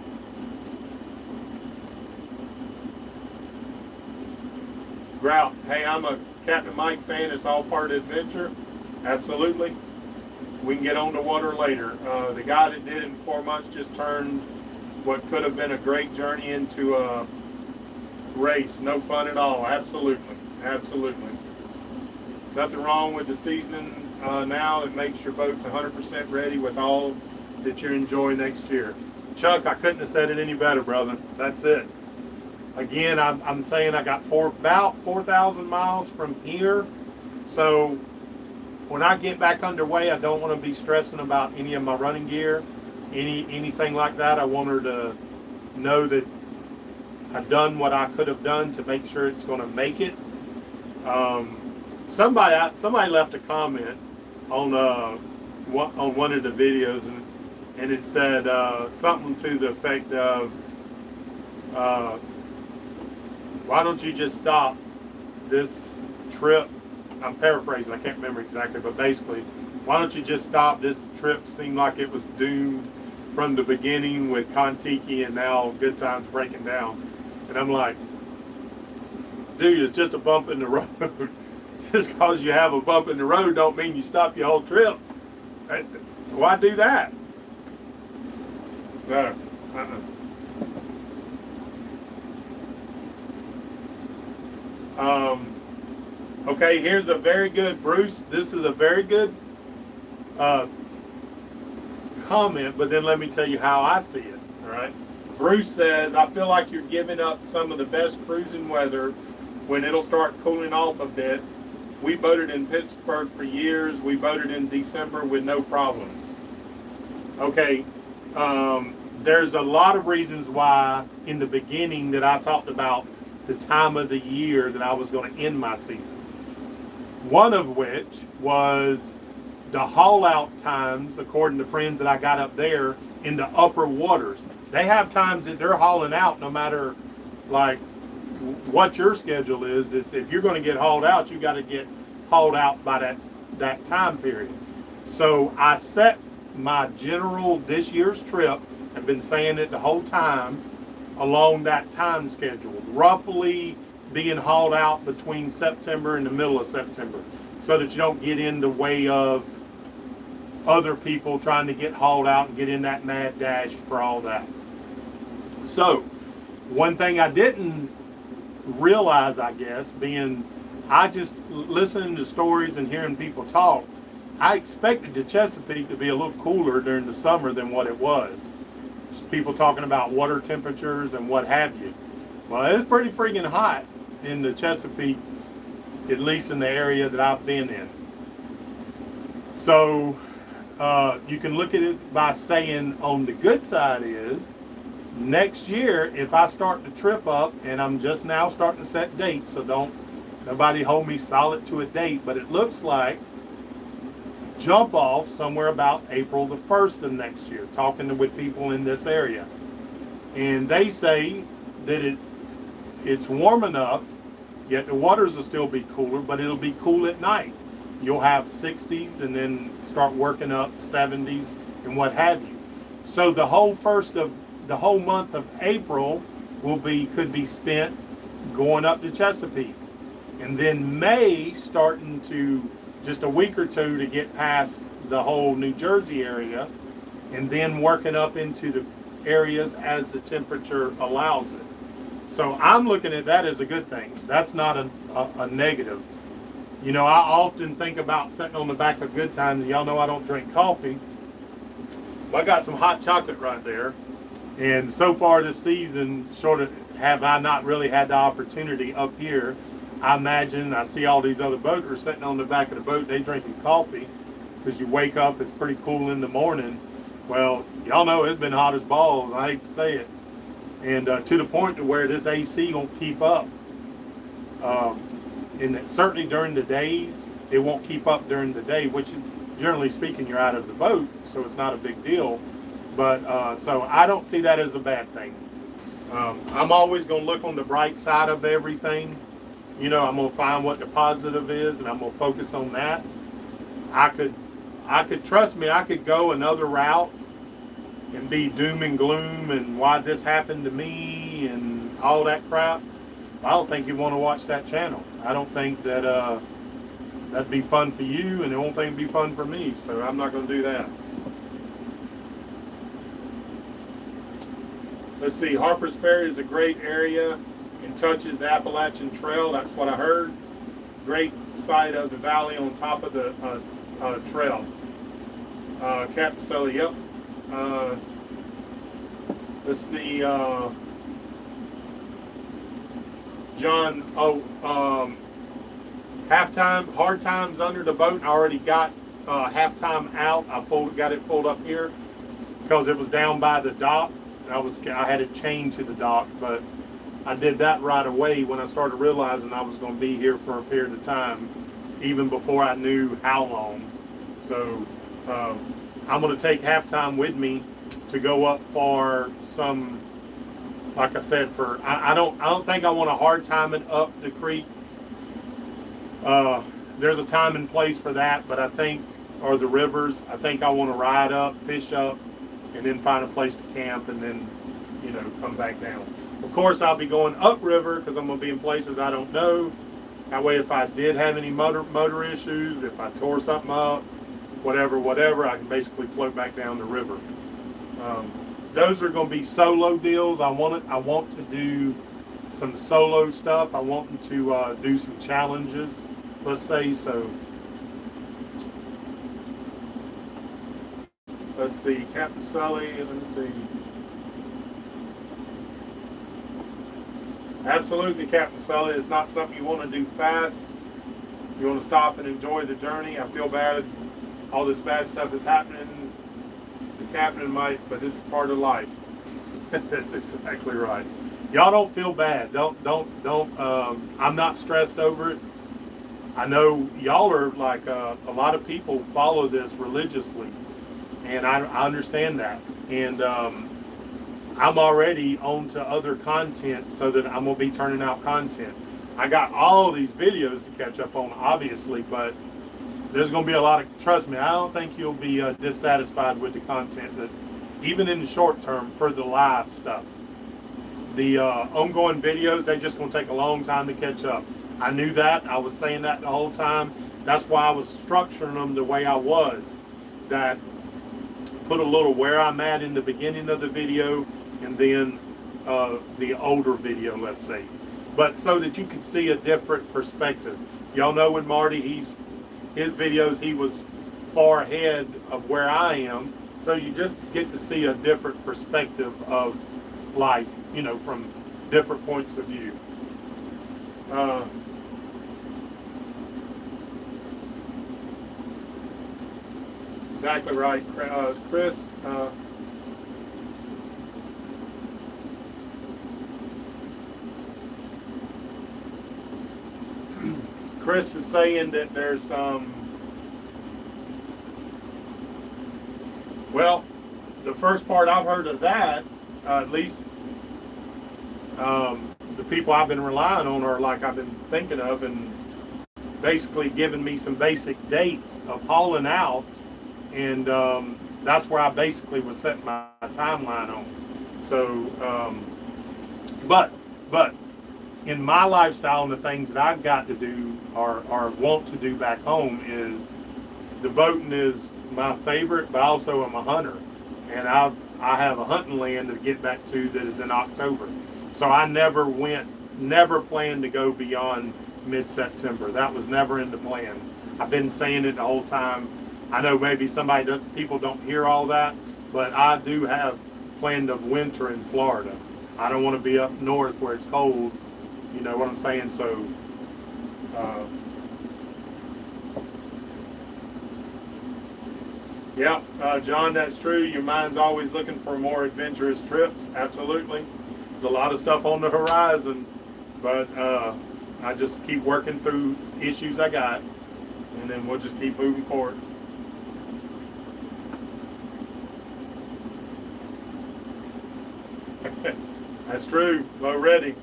Grout, hey, I'm a Captain Mike fan. It's all part of the adventure. Absolutely. We can get on the water later. The guy that did it in 4 months just turned what could have been a great journey into a race. No fun at all. Absolutely. Absolutely. Nothing wrong with the season now. It makes your boats 100% ready with all that you enjoy next year. Chuck, I couldn't have said it any better, brother. That's it. Again, I'm saying I got about 4,000 miles from here. So when I get back underway, I don't want to be stressing about any of my running gear, anything like that. I want her to know that I've done what I could have done to make sure it's going to make it. Somebody left a comment on one of the videos, and it said something to the effect of, why don't you just stop this trip? I'm paraphrasing, I can't remember exactly, but basically, why don't you just stop? This trip seemed like it was doomed from the beginning with Kon-Tiki and now Good Times breaking down. And I'm like, dude, it's just a bump in the road. Just because you have a bump in the road don't mean you stop your whole trip. Why do that? No. Okay, here's a very good, Bruce, this is a very good comment, but then let me tell you how I see it, all right? Bruce says, I feel like you're giving up some of the best cruising weather when it'll start cooling off a bit. We boated in Pittsburgh for years. We boated in December with no problems. Okay, there's a lot of reasons why in the beginning that I talked about the time of the year that I was going to end my season. One of which was the haul out times, according to friends that I got up there in the upper waters. They have times that they're hauling out no matter like what your schedule is if you're going to get hauled out, you got to get hauled out by that time period. So I set my general this year's trip, I've been saying it the whole time, along that time schedule, roughly being hauled out between September and the middle of September, so that you don't get in the way of other people trying to get hauled out and get in that mad dash for all that. So one thing I didn't realize, I guess, I just listening to stories and hearing people talk, I expected the Chesapeake to be a little cooler during the summer than what it was. Just people talking about water temperatures and what have you. Well, it's pretty freaking hot in the Chesapeake, at least in the area that I've been in. So you can look at it by saying on the good side is, next year, if I start to trip up, and I'm just now starting to set dates, so nobody hold me solid to a date, but it looks like jump off somewhere about April the 1st of next year, talking with people in this area. And they say that it's warm enough, yet the waters will still be cooler, but it'll be cool at night. You'll have 60s and then start working up 70s and what have you. So the whole month of April could be spent going up to Chesapeake. And then May starting to just a week or two to get past the whole New Jersey area, and then working up into the areas as the temperature allows it. So I'm looking at that as a good thing. That's not a negative. You know, I often think about sitting on the back of Good Times, and y'all know I don't drink coffee. But I got some hot chocolate right there. And so far this season, short of have I not really had the opportunity up here. I imagine I see all these other boaters sitting on the back of the boat, they drinking coffee, because you wake up, it's pretty cool in the morning. Well, y'all know it's been hot as balls, I hate to say it. And to the point to where this AC won't keep up. And certainly during the days, it won't keep up during the day, which generally speaking, you're out of the boat, so it's not a big deal. But so I don't see that as a bad thing. I'm always going to look on the bright side of everything. You know, I'm going to find what the positive is, and I'm going to focus on that. I could trust me, I could go another route and be doom and gloom and why this happened to me and all that crap. I don't think you want to watch that channel. I don't think that that'd be fun for you, and it won't think it'd be fun for me, so I'm not going to do that. Let's see, Harper's Ferry is a great area and touches the Appalachian Trail. That's what I heard. great sight of the valley on top of the trail. Captain Sully, yep. Let's see, John, halftime, hard times under the boat. I already got halftime out. Got it pulled up here because it was down by the dock. I had it chained to the dock, but I did that right away when I started realizing I was going to be here for a period of time, even before I knew how long. So I'm going to take halftime with me to go up for some, like I said, for I don't think I want to hard time it up the creek. There's a time and place for that, but I think, or the rivers, I think I want to ride up, fish up, and then find a place to camp, and then, you know, come back down. Of course, I'll be going upriver because I'm going to be in places I don't know. That way, if I did have any motor issues, if I tore something up, whatever, I can basically float back down the river. Those are going to be solo deals. I want to do some solo stuff. I want to do some challenges, let's say. So let's see, Captain Sully. Let me see. Absolutely, Captain Sully. It's not something you want to do fast. You want to stop and enjoy the journey. I feel bad. All this bad stuff is happening. The captain might, but this is part of life. That's exactly right. Y'all don't feel bad. Don't. I'm not stressed over it. I know y'all are like a lot of people follow this religiously, and I understand that. And I'm already on to other content, so that I'm gonna be turning out content. I got all these videos to catch up on, obviously, but there's going to be a lot of, trust me, I don't think you'll be dissatisfied with the content, that even in the short term for the live stuff. The ongoing videos, they're just going to take a long time to catch up. I knew that. I was saying that the whole time. That's why I was structuring them the way I was. That put a little where I'm at in the beginning of the video, and then the older video, let's say. But so that you can see a different perspective. Y'all know with Marty, his videos, he was far ahead of where I am, so you just get to see a different perspective of life, you know, from different points of view. Exactly right, Chris. Chris is saying that there's well, the first part I've heard of that, at least the people I've been relying on are like I've been thinking of, and basically giving me some basic dates of hauling out, and that's where I basically was setting my timeline on. So, but in my lifestyle and the things that I've got to do or want to do back home is the boating is my favorite, but also I'm a hunter, and I have a hunting land to get back to that is in October. So I never planned to go beyond mid-September. That was never in the plans. I've been saying it the whole time. I know maybe people don't hear all that, but I do have planned of winter in Florida. I don't want to be up north where it's cold. You know what I'm saying? So, yeah, John, that's true. Your mind's always looking for more adventurous trips. Absolutely. There's a lot of stuff on the horizon, but I just keep working through issues I got, and then we'll just keep moving forward. That's true. Low ready.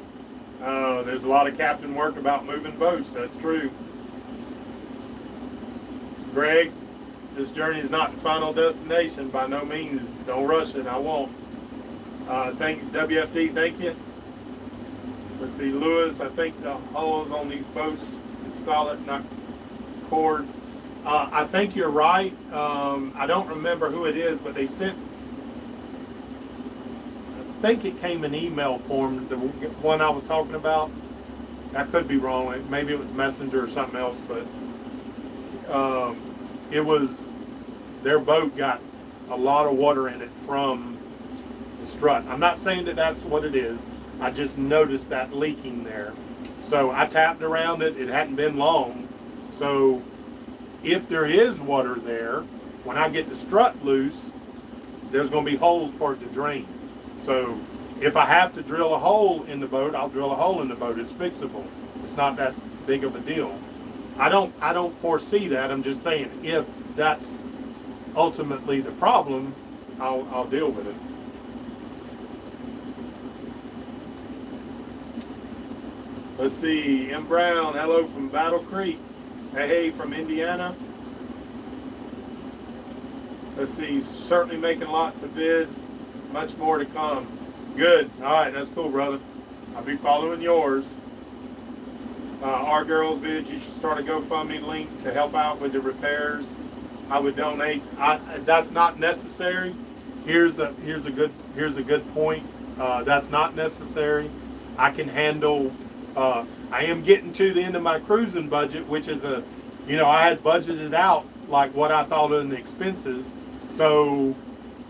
There's a lot of captain work about moving boats. That's true. Greg, this journey is not the final destination. By no means. Don't rush it. I won't. WFD, thank you. Let's see, Lewis, I think the hulls on these boats is solid, not cord. I think you're right. I don't remember who it is, but they sent, I think it came in email form, the one I was talking about. I could be wrong. Maybe it was Messenger or something else, but it was, their boat got a lot of water in it from the strut. I'm not saying that that's what it is. I just noticed that leaking there. So I tapped around it. It hadn't been long. So if there is water there, when I get the strut loose, there's going to be holes for it to drain. So if I have to drill a hole in the boat, I'll drill a hole in the boat. It's fixable. It's not that big of a deal. I don't foresee that. I'm just saying if that's ultimately the problem, I'll deal with it. Let's see. M. Brown, hello from Battle Creek. Hey, from Indiana. Let's see. Certainly making lots of bids. Much more to come. Good. All right. That's cool, brother. I'll be following yours. Our girls bid. You should start a GoFundMe link to help out with the repairs. I would donate. That's not necessary. Here's a good point. That's not necessary. I can handle. I am getting to the end of my cruising budget, which is I had budgeted out like what I thought in the expenses. So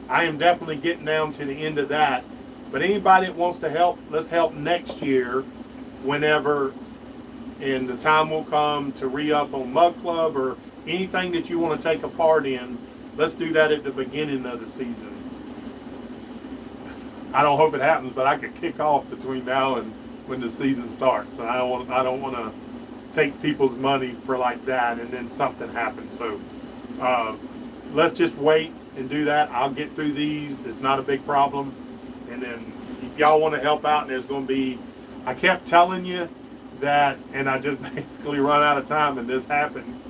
I am definitely getting down to the end of that. But anybody that wants to help, let's help next year, whenever, and the time will come to re-up on Mug Club or anything that you want to take a part in. Let's do that at the beginning of the season. I don't hope it happens, but I could kick off between now and when the season starts. And I don't want to take people's money for like that and then something happens. So let's just wait and do that. I'll get through these. It's not a big problem. And then if y'all want to help out, and there's going to be, I kept telling you that, and I just basically run out of time and this happened,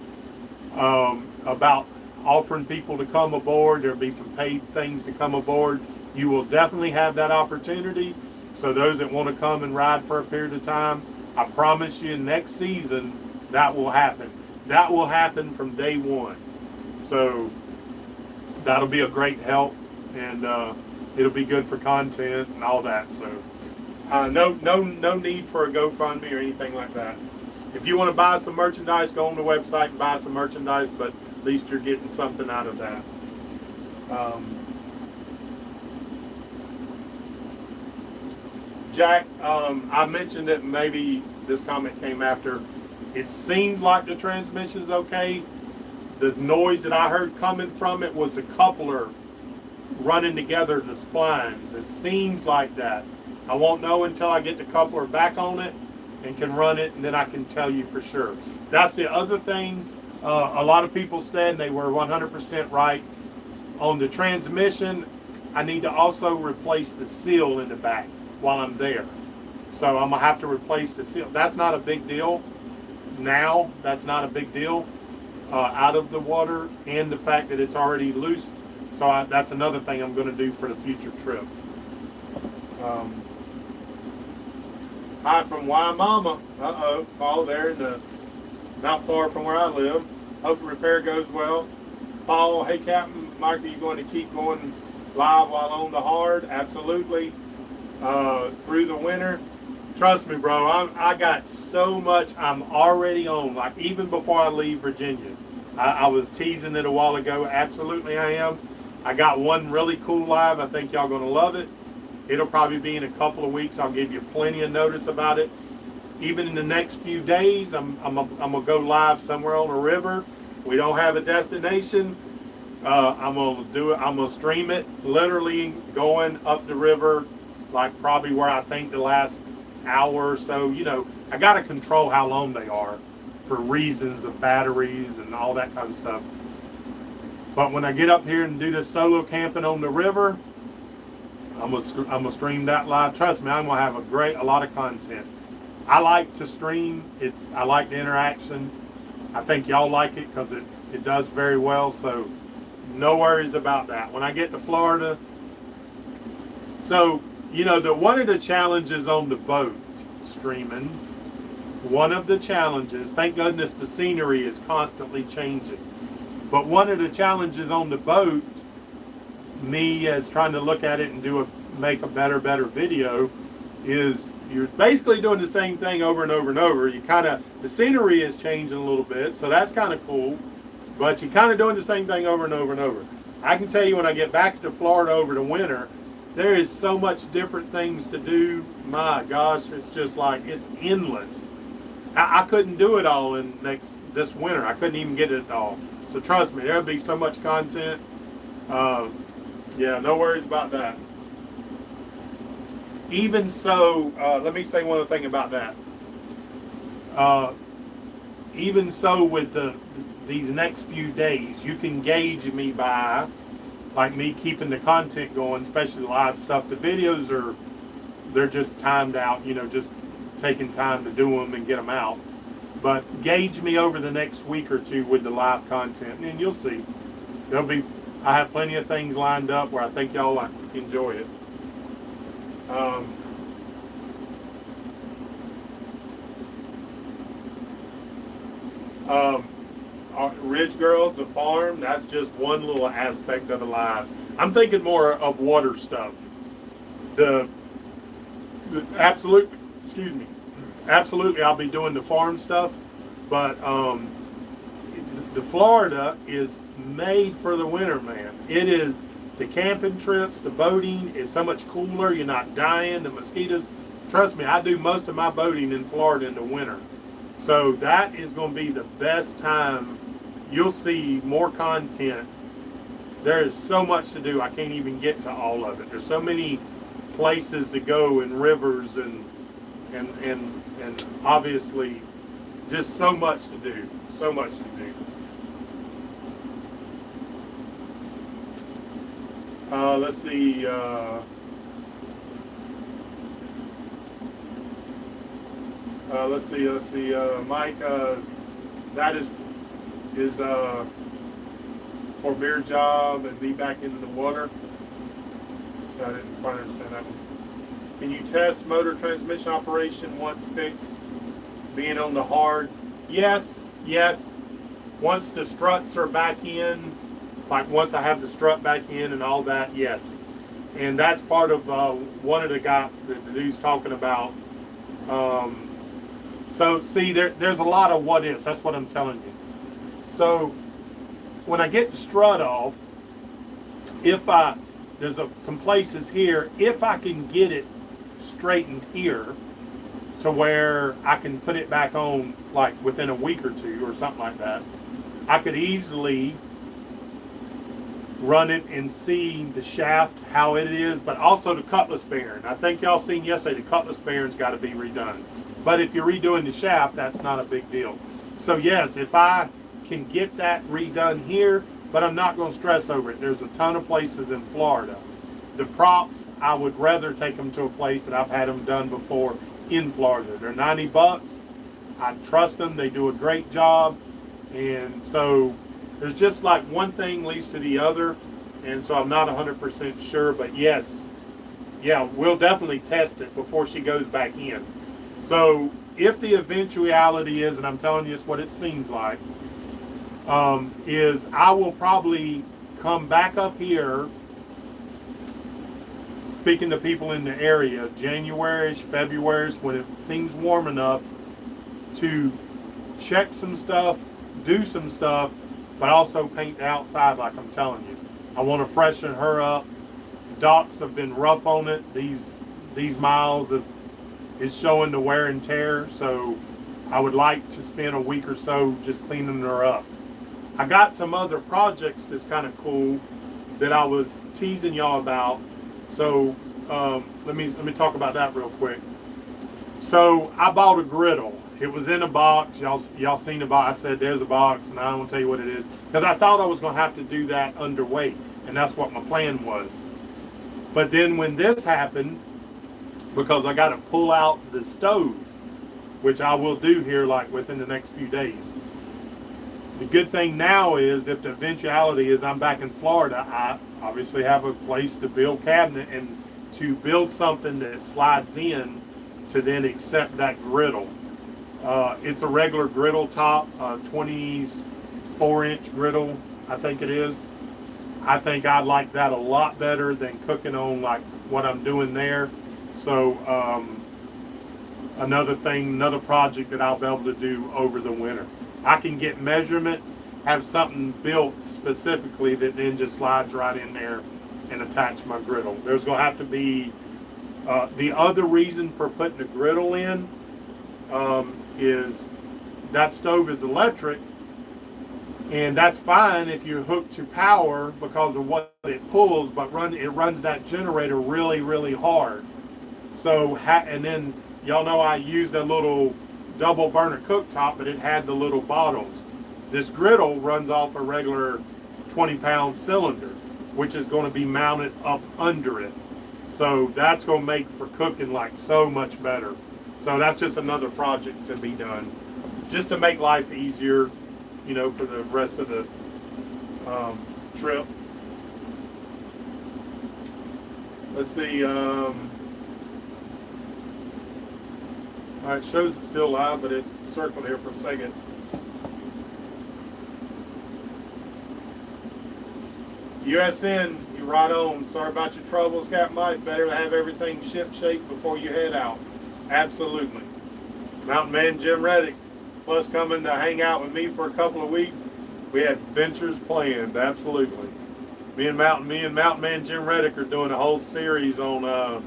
about offering people to come aboard. There'll be some paid things to come aboard. You will definitely have that opportunity. So those that want to come and ride for a period of time, I promise you next season that will happen. That will happen from day one. So that'll be a great help, and it'll be good for content and all that. So no need for a GoFundMe or anything like that. If you want to buy some merchandise, go on the website and buy some merchandise, but at least you're getting something out of that. Jack, I mentioned that maybe this comment came after. It seems like the transmission's okay. The noise that I heard coming from it was the coupler running together the splines. It seems like that. I won't know until I get the coupler back on it and can run it, and then I can tell you for sure. That's the other thing. A lot of people said, and they were 100% right. On the transmission, I need to also replace the seal in the back while I'm there. So I'm going to have to replace the seal. That's not a big deal now. That's not a big deal out of the water, and the fact that it's already loose. So that's another thing I'm going to do for the future trip. Hi from Waimama. Paul there in the, not far from where I live. Hope the repair goes well. Paul, hey Captain, Mike, are you going to keep going live while on the hard? Absolutely. Through the winter. Trust me, bro, I got so much I'm already on, like even before I leave Virginia. I was teasing it a while ago. Absolutely I am. I got one really cool live. I think y'all going to love it. It'll probably be in a couple of weeks. I'll give you plenty of notice about it. Even in the next few days, I'm going to go live somewhere on a river. We don't have a destination. I'm going to do it. I'm going to stream it literally going up the river, like probably where I think the last hour or so. You know, I got to control how long they are for reasons of batteries and all that kind of stuff. But when I get up here and do this solo camping on the river, I'm gonna stream that live. Trust me, I'm gonna have a lot of content. I like to stream. I like the interaction. I think y'all like it because it does very well. So no worries about that. When I get to Florida, so one of the challenges on the boat streaming, one of the challenges. Thank goodness the scenery is constantly changing. But one of the challenges on the boat, me as trying to look at it and make a better video, is you're basically doing the same thing over and over and over. You kind of, the scenery is changing a little bit, so that's kind of cool, but you're kind of doing the same thing over and over and over. I can tell you when I get back to Florida over the winter, there is so much different things to do. My gosh, it's just like, it's endless. I couldn't do it all in this winter. I couldn't even get it all. So trust me, there'll be so much content. Yeah, no worries about that. Even so, let me say one other thing about that. Even so, with these next few days, you can gauge me by, like me keeping the content going, especially live stuff. The videos they're just timed out, just taking time to do them and get them out. But gauge me over the next week or two with the live content, and you'll see. I have plenty of things lined up where I think y'all like enjoy it. Ridge Girls, the farm, that's just one little aspect of the lives. I'm thinking more of water stuff. Absolutely, I'll be doing the farm stuff, but the Florida is made for the winter, man. It is. The camping trips, the boating is so much cooler. You're not dying. The mosquitoes. Trust me, I do most of my boating in Florida in the winter. So that is going to be the best time. You'll see more content. There is so much to do. I can't even get to all of it. There's so many places to go and rivers and obviously just so much to do. So much to do. Let's see. Let's see. Mike, that is for beer job and be back into the water. So I didn't quite understand that one. Can you test motor transmission operation once fixed? Being on the hard? Yes. Once the struts are back in, like once I have the strut back in and all that, yes. And that's part of one of the dudes talking about. So see, there's a lot of what ifs. That's what I'm telling you. So when I get the strut off, there's some places here, if I can get it straightened here to where I can put it back on like within a week or two or something like that, I could easily run it and see the shaft, how it is, but also the cutlass bearing. I think y'all seen yesterday the cutlass bearing's got to be redone. But if you're redoing the shaft, that's not a big deal. So yes, if I can get that redone here, but I'm not going to stress over it. There's a ton of places in Florida. The props, I would rather take them to a place that I've had them done before in Florida. They're $90. I trust them. They do a great job. And so there's just like one thing leads to the other. And so I'm not 100% sure. But yes, yeah, we'll definitely test it before she goes back in. So if the eventuality is, and I'm telling you it's what it seems like, is I will probably come back up here, speaking to people in the area, January-ish, February-ish, when it seems warm enough to check some stuff, do some stuff, but also paint the outside like I'm telling you. I want to freshen her up. The docks have been rough on it. These miles is showing the wear and tear, so I would like to spend a week or so just cleaning her up. I got some other projects that's kind of cool that I was teasing y'all about. So let me talk about that real quick. So I bought a griddle. It was in a box. Y'all seen the box. I said there's a box, and I don't want to tell you what it is because I thought I was going to have to do that underweight, and that's what my plan was. But then when this happened, because I got to pull out the stove, which I will do here like within the next few days. The good thing now is if the eventuality is I'm back in Florida, I obviously have a place to build cabinet and to build something that slides in to then accept that griddle. It's a regular griddle top, 24-inch griddle, I think it is. I think I like that a lot better than cooking on like what I'm doing there. So another project that I'll be able to do over the winter. I can get measurements, have something built specifically that then just slides right in there and attach my griddle. There's going to have to be, the other reason for putting a griddle in is that stove is electric, and that's fine if you're hooked to power because of what it pulls, but it runs that generator really, really hard. So, and then y'all know I used a little double burner cooktop, but it had the little bottles. This griddle runs off a regular 20-pound cylinder, which is going to be mounted up under it. So that's going to make for cooking like so much better. So that's just another project to be done, just to make life easier, you know, for the rest of the trip. Let's see. All right, it shows it's still live, but it circled here for a second. USN, you right on. Sorry about your troubles, Captain Mike. Better to have everything ship-shape before you head out. Absolutely. Mountain Man Jim Reddick, plus coming to hang out with me for a couple of weeks. We had adventures planned, absolutely. Me and Mountain Man Jim Reddick are doing a whole series on,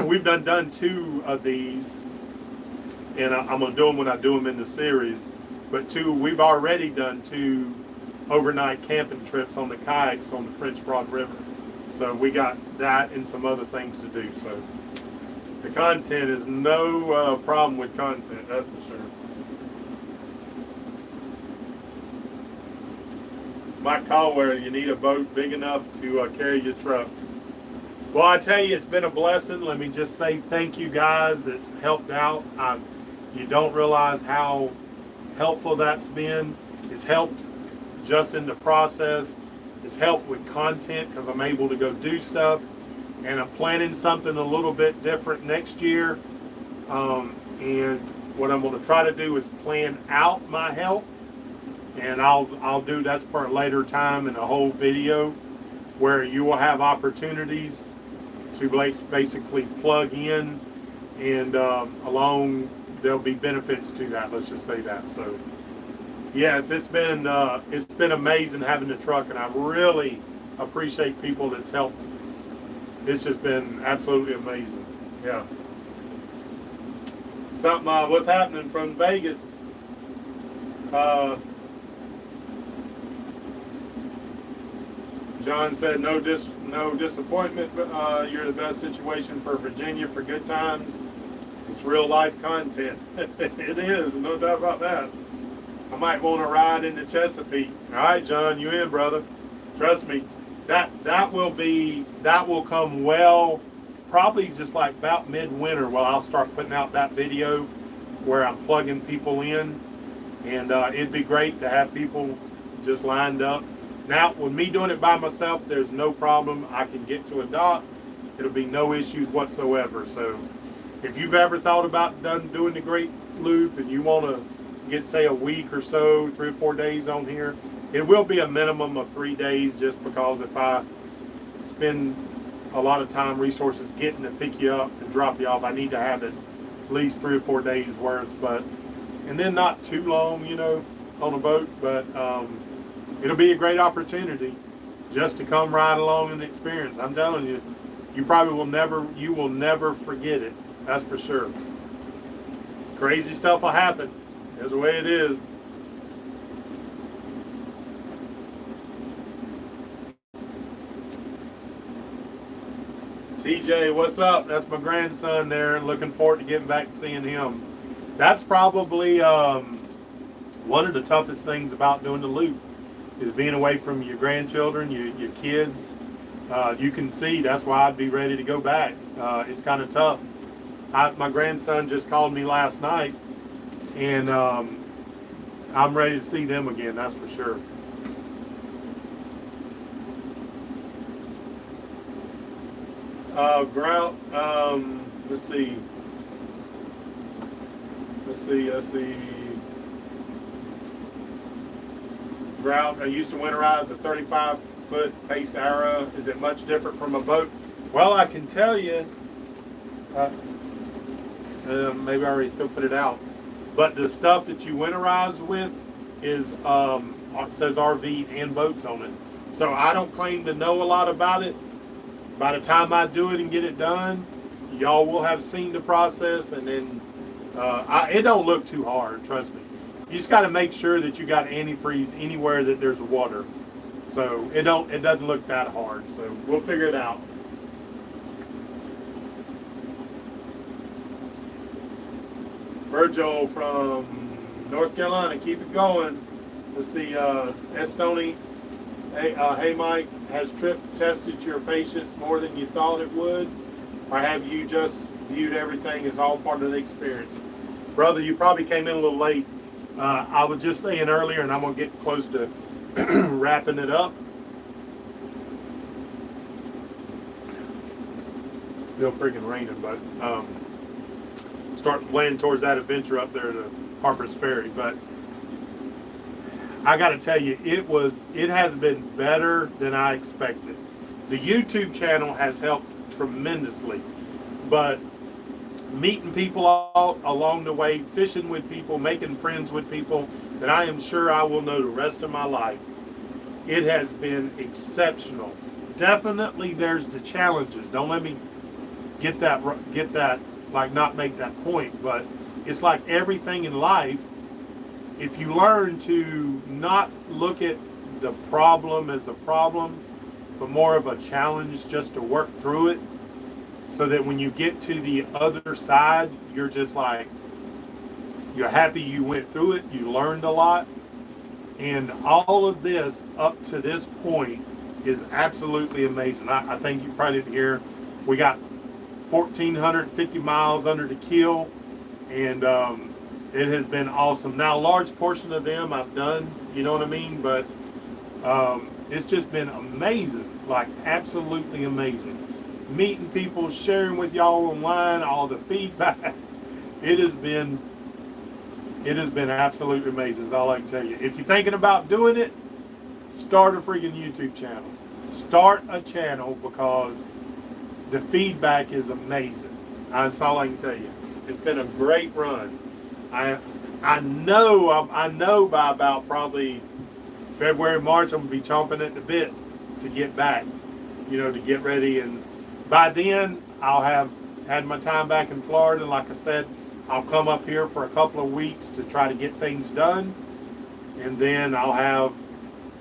we've done 2 of these, and I'm going to do them when I do them in the series. But 2, we've already done 2 overnight camping trips on the kayaks on the French Broad River. So we got that and some other things to do. So the content is no problem with content, that's for sure. Mike Caldwell, you need a boat big enough to carry your truck. Well, I tell you, it's been a blessing. Let me just say thank you guys. It's helped out. You don't realize how helpful that's been. It's helped just in the process. It's helped with content because I'm able to go do stuff. And I'm planning something a little bit different next year. And what I'm going to try to do is plan out my help. And I'll do that's for a later time in a whole video where you will have opportunities to basically plug in, and along there'll be benefits to that. Let's just say that. So yes, it's been amazing having the truck, and I really appreciate people that's helped. It's just been absolutely amazing. Yeah. Something. What's happening from Vegas? John said, no disappointment. You're the best situation for Virginia for good times. It's real life content. It is, no doubt about that. I might want to ride into Chesapeake. All right, John, you in, brother? Trust me, that will come well, probably just like about midwinter. Well, I'll start putting out that video where I'm plugging people in, and it'd be great to have people just lined up. Now, with me doing it by myself, there's no problem. I can get to a dock. It'll be no issues whatsoever. So if you've ever thought about doing the Great Loop and you want to get, say, a week or so, 3 or 4 days on here, it will be a minimum of 3 days, just because if I spend a lot of time, resources getting to pick you up and drop you off, I need to have at least 3 or 4 days worth. And then not too long, you know, on a boat, but it'll be a great opportunity just to come ride along and experience. I'm telling you, you will never forget it. That's for sure. Crazy stuff will happen. That's the way it is. TJ, what's up? That's my grandson there. Looking forward to getting back and seeing him. That's probably one of the toughest things about doing the loop, is being away from your grandchildren, your kids. You can see that's why I'd be ready to go back. It's kind of tough. My grandson just called me last night, and I'm ready to see them again, that's for sure. Grout, let's see. Grout, I used to winterize a 35-foot Pace Arrow. Is it much different from a boat? Well, I can tell you, Maybe I already still put it out. But the stuff that you winterize with is it says RV and boats on it. So I don't claim to know a lot about it. By the time I do it and get it done, y'all will have seen the process, and then it don't look too hard. Trust me. You just got to make sure that you got antifreeze anywhere that there's water. So it doesn't look that hard. So we'll figure it out. Virgil from North Carolina, keep it going. Let's see, Estoni. Hey Mike, has Trip tested your patience more than you thought it would? Or have you just viewed everything as all part of the experience? Brother, you probably came in a little late. I was just saying earlier, and I'm going to get close to wrapping it up. Still freaking raining, but starting playing towards that adventure up there to Harper's Ferry. But I got to tell you, it has been better than I expected. The YouTube channel has helped tremendously, but meeting people all along the way, fishing with people, making friends with people that I am sure I will know the rest of my life, it has been exceptional. Definitely there's the challenges. Don't let me get that like not make that point, but it's like everything in life. If you learn to not look at the problem as a problem, but more of a challenge just to work through it, so that when you get to the other side, you're just like, you're happy you went through it, you learned a lot. And all of this up to this point is absolutely amazing. I think you probably didn't hear, we got 1,450 miles under the keel, and it has been awesome. Now, a large portion of them I've done, you know what I mean? But it's just been amazing, like absolutely amazing. Meeting people, sharing with y'all online, all the feedback. It has been absolutely amazing, is all I can tell you. If you're thinking about doing it, start a freaking YouTube channel. Start a channel, because the feedback is amazing. That's all I can tell you. It's been a great run. I know by about probably February, March, I'm gonna be chomping at the bit to get back, to get ready. And by then, I'll have had my time back in Florida. Like I said, I'll come up here for a couple of weeks to try to get things done. And then I'll have,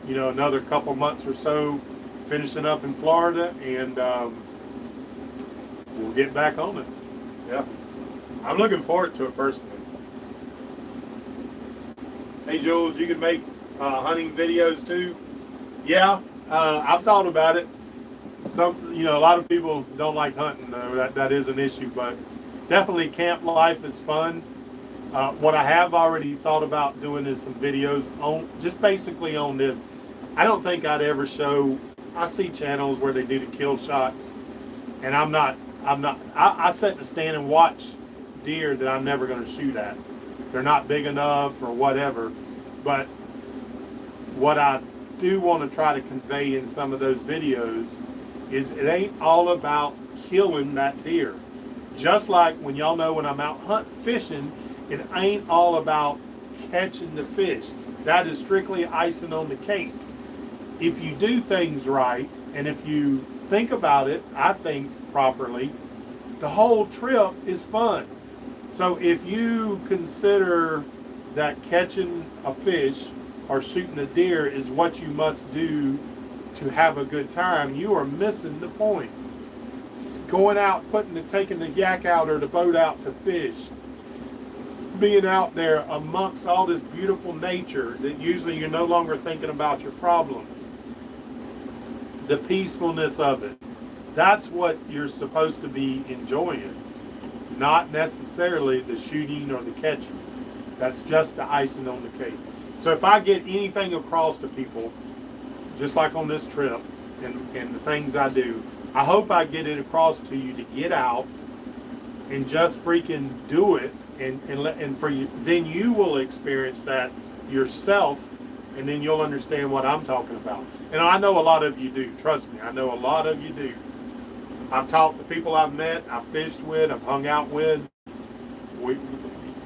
another couple months or so finishing up in Florida, and we'll get back on it. Yeah. I'm looking forward to it personally. Hey, Jules, you can make hunting videos too? Yeah, I've thought about it. A lot of people don't like hunting, though. That is an issue, but definitely camp life is fun. What I have already thought about doing is some videos on just basically on this. I don't think I'd ever show. I see channels where they do the kill shots, and I sit in the stand and watch deer that I'm never going to shoot at. They're not big enough or whatever. But what I do want to try to convey in some of those videos is it ain't all about killing that deer. Just like when y'all know when I'm out fishing, it ain't all about catching the fish. That is strictly icing on the cake. If you do things right, and if you think about it, I think properly, the whole trip is fun. So if you consider that catching a fish or shooting a deer is what you must do to have a good time, you are missing the point. Going out, taking the yak out or the boat out to fish, being out there amongst all this beautiful nature that usually you're no longer thinking about your problems, the peacefulness of it, that's what you're supposed to be enjoying. Not necessarily the shooting or the catching. That's just the icing on the cake. So if I get anything across to people, just like on this trip and the things I do, I hope I get it across to you to get out and just freaking do it, and for you, then you will experience that yourself, and then you'll understand what I'm talking about. And I know a lot of you do. Trust me, I know a lot of you do. I've talked to people I've met, I've fished with, I've hung out with.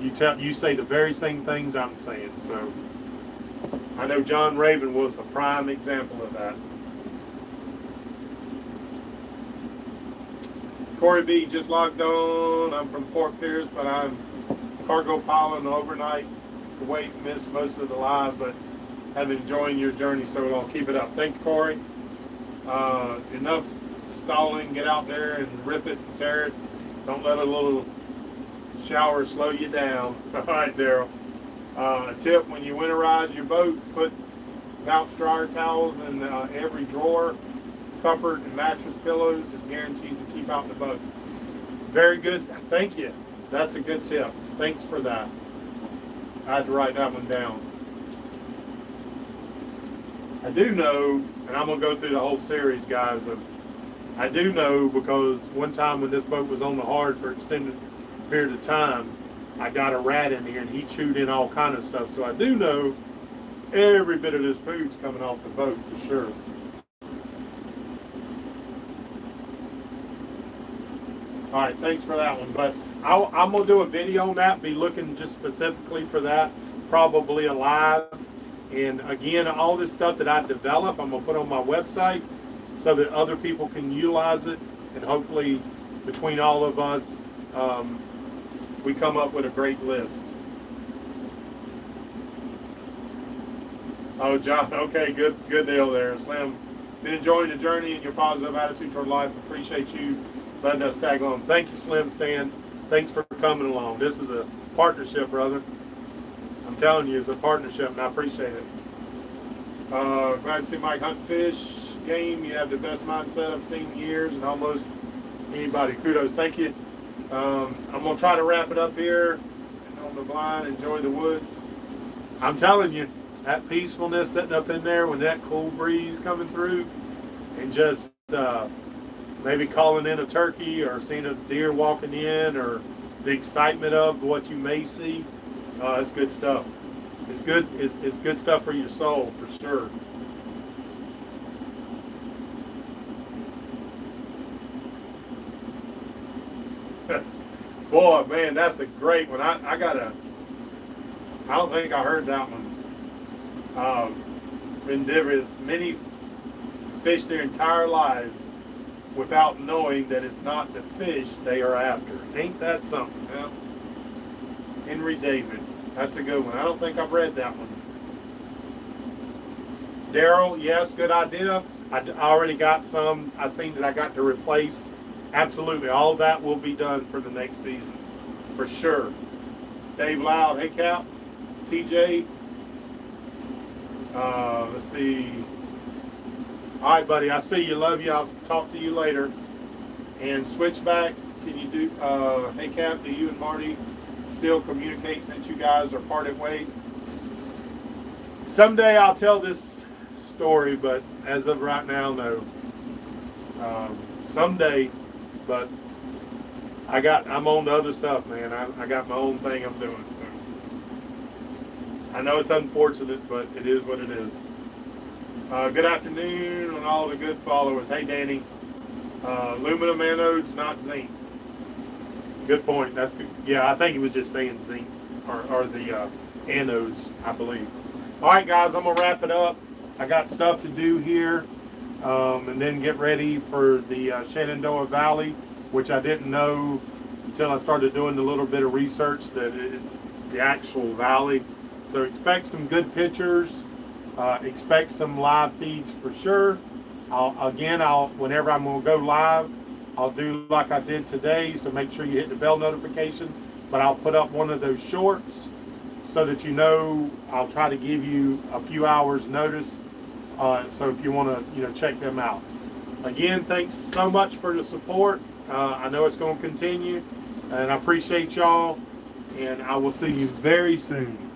You say the very same things I'm saying. So I know John Raven was a prime example of that. Corey B just logged on. I'm from Fort Pierce, but I'm cargo pilot and overnight to wait and miss most of the live, but have enjoying your journey, so I'll keep it up. Thank you, Corey. Enough stalling. Get out there and rip it and tear it. Don't let a little shower slow you down. All right, Daryl. A tip: when you winterize your boat, put couch dryer towels in every drawer. Comfort and mattress pillows is guarantees to keep out the bugs. Very good. Thank you. That's a good tip. Thanks for that. I had to write that one down. I do know, and I'm going to go through the whole series, guys. I do know because one time when this boat was on the hard for extended period of time, I got a rat in here and he chewed in all kind of stuff. So I do know every bit of this food's coming off the boat for sure. All right, thanks for that one. But I'm going to do a video on that, be looking just specifically for that, probably a live. And again, all this stuff that I develop, I'm going to put on my website so that other people can utilize it. And hopefully, between all of us, we come up with a great list. Oh, John, okay, good deal there. Slim, been enjoying the journey and your positive attitude toward life. Appreciate you letting us tag along. Thank you, Slim Stan. Thanks for coming along. This is a partnership, brother. I'm telling you, it's a partnership, and I appreciate it. Glad to see Mike hunt fish game. You have the best mindset I've seen in years, and almost anybody. Kudos. Thank you. I'm going to try to wrap it up here. Sitting on the blind, enjoy the woods. I'm telling you, that peacefulness sitting up in there when that cool breeze coming through, and just maybe calling in a turkey or seeing a deer walking in, or the excitement of what you may see. It's good stuff. It's good. It's good stuff for your soul, for sure. Boy, man, that's a great one. I don't think I heard that one. Many fish their entire lives without knowing that it's not the fish they are after. Ain't that something? Yeah. Henry David. That's a good one. I don't think I've read that one. Daryl, yes, good idea. I already got some. I seen that I got to replace. Absolutely. All that will be done for the next season. For sure. Dave Loud. Hey, Cap. TJ. Let's see. All right, buddy. I see you. Love you. I'll talk to you later. And Switchback. Can you do, hey, Cap, do you and Marty still communicate since you guys are parted ways? Someday I'll tell this story, but as of right now, no. Someday, but I'm on to other stuff, man. I got my own thing I'm doing. So I know it's unfortunate, but it is what it is. Good afternoon on all the good followers. Hey, Danny. Aluminum anodes, not zinc. Good point. That's good. Yeah, I think he was just saying zinc or the anodes, I believe. All right, guys, I'm gonna wrap it up. I got stuff to do here, and then get ready for the Shenandoah Valley, which I didn't know until I started doing a little bit of research that it's the actual valley. So expect some good pictures. Expect some live feeds for sure. Whenever I'm gonna go live, I'll do like I did today, so make sure you hit the bell notification. But I'll put up one of those shorts so that you know. I'll try to give you a few hours notice, so if you want to, check them out. Again, thanks so much for the support. I know it's going to continue, and I appreciate y'all. And I will see you very soon.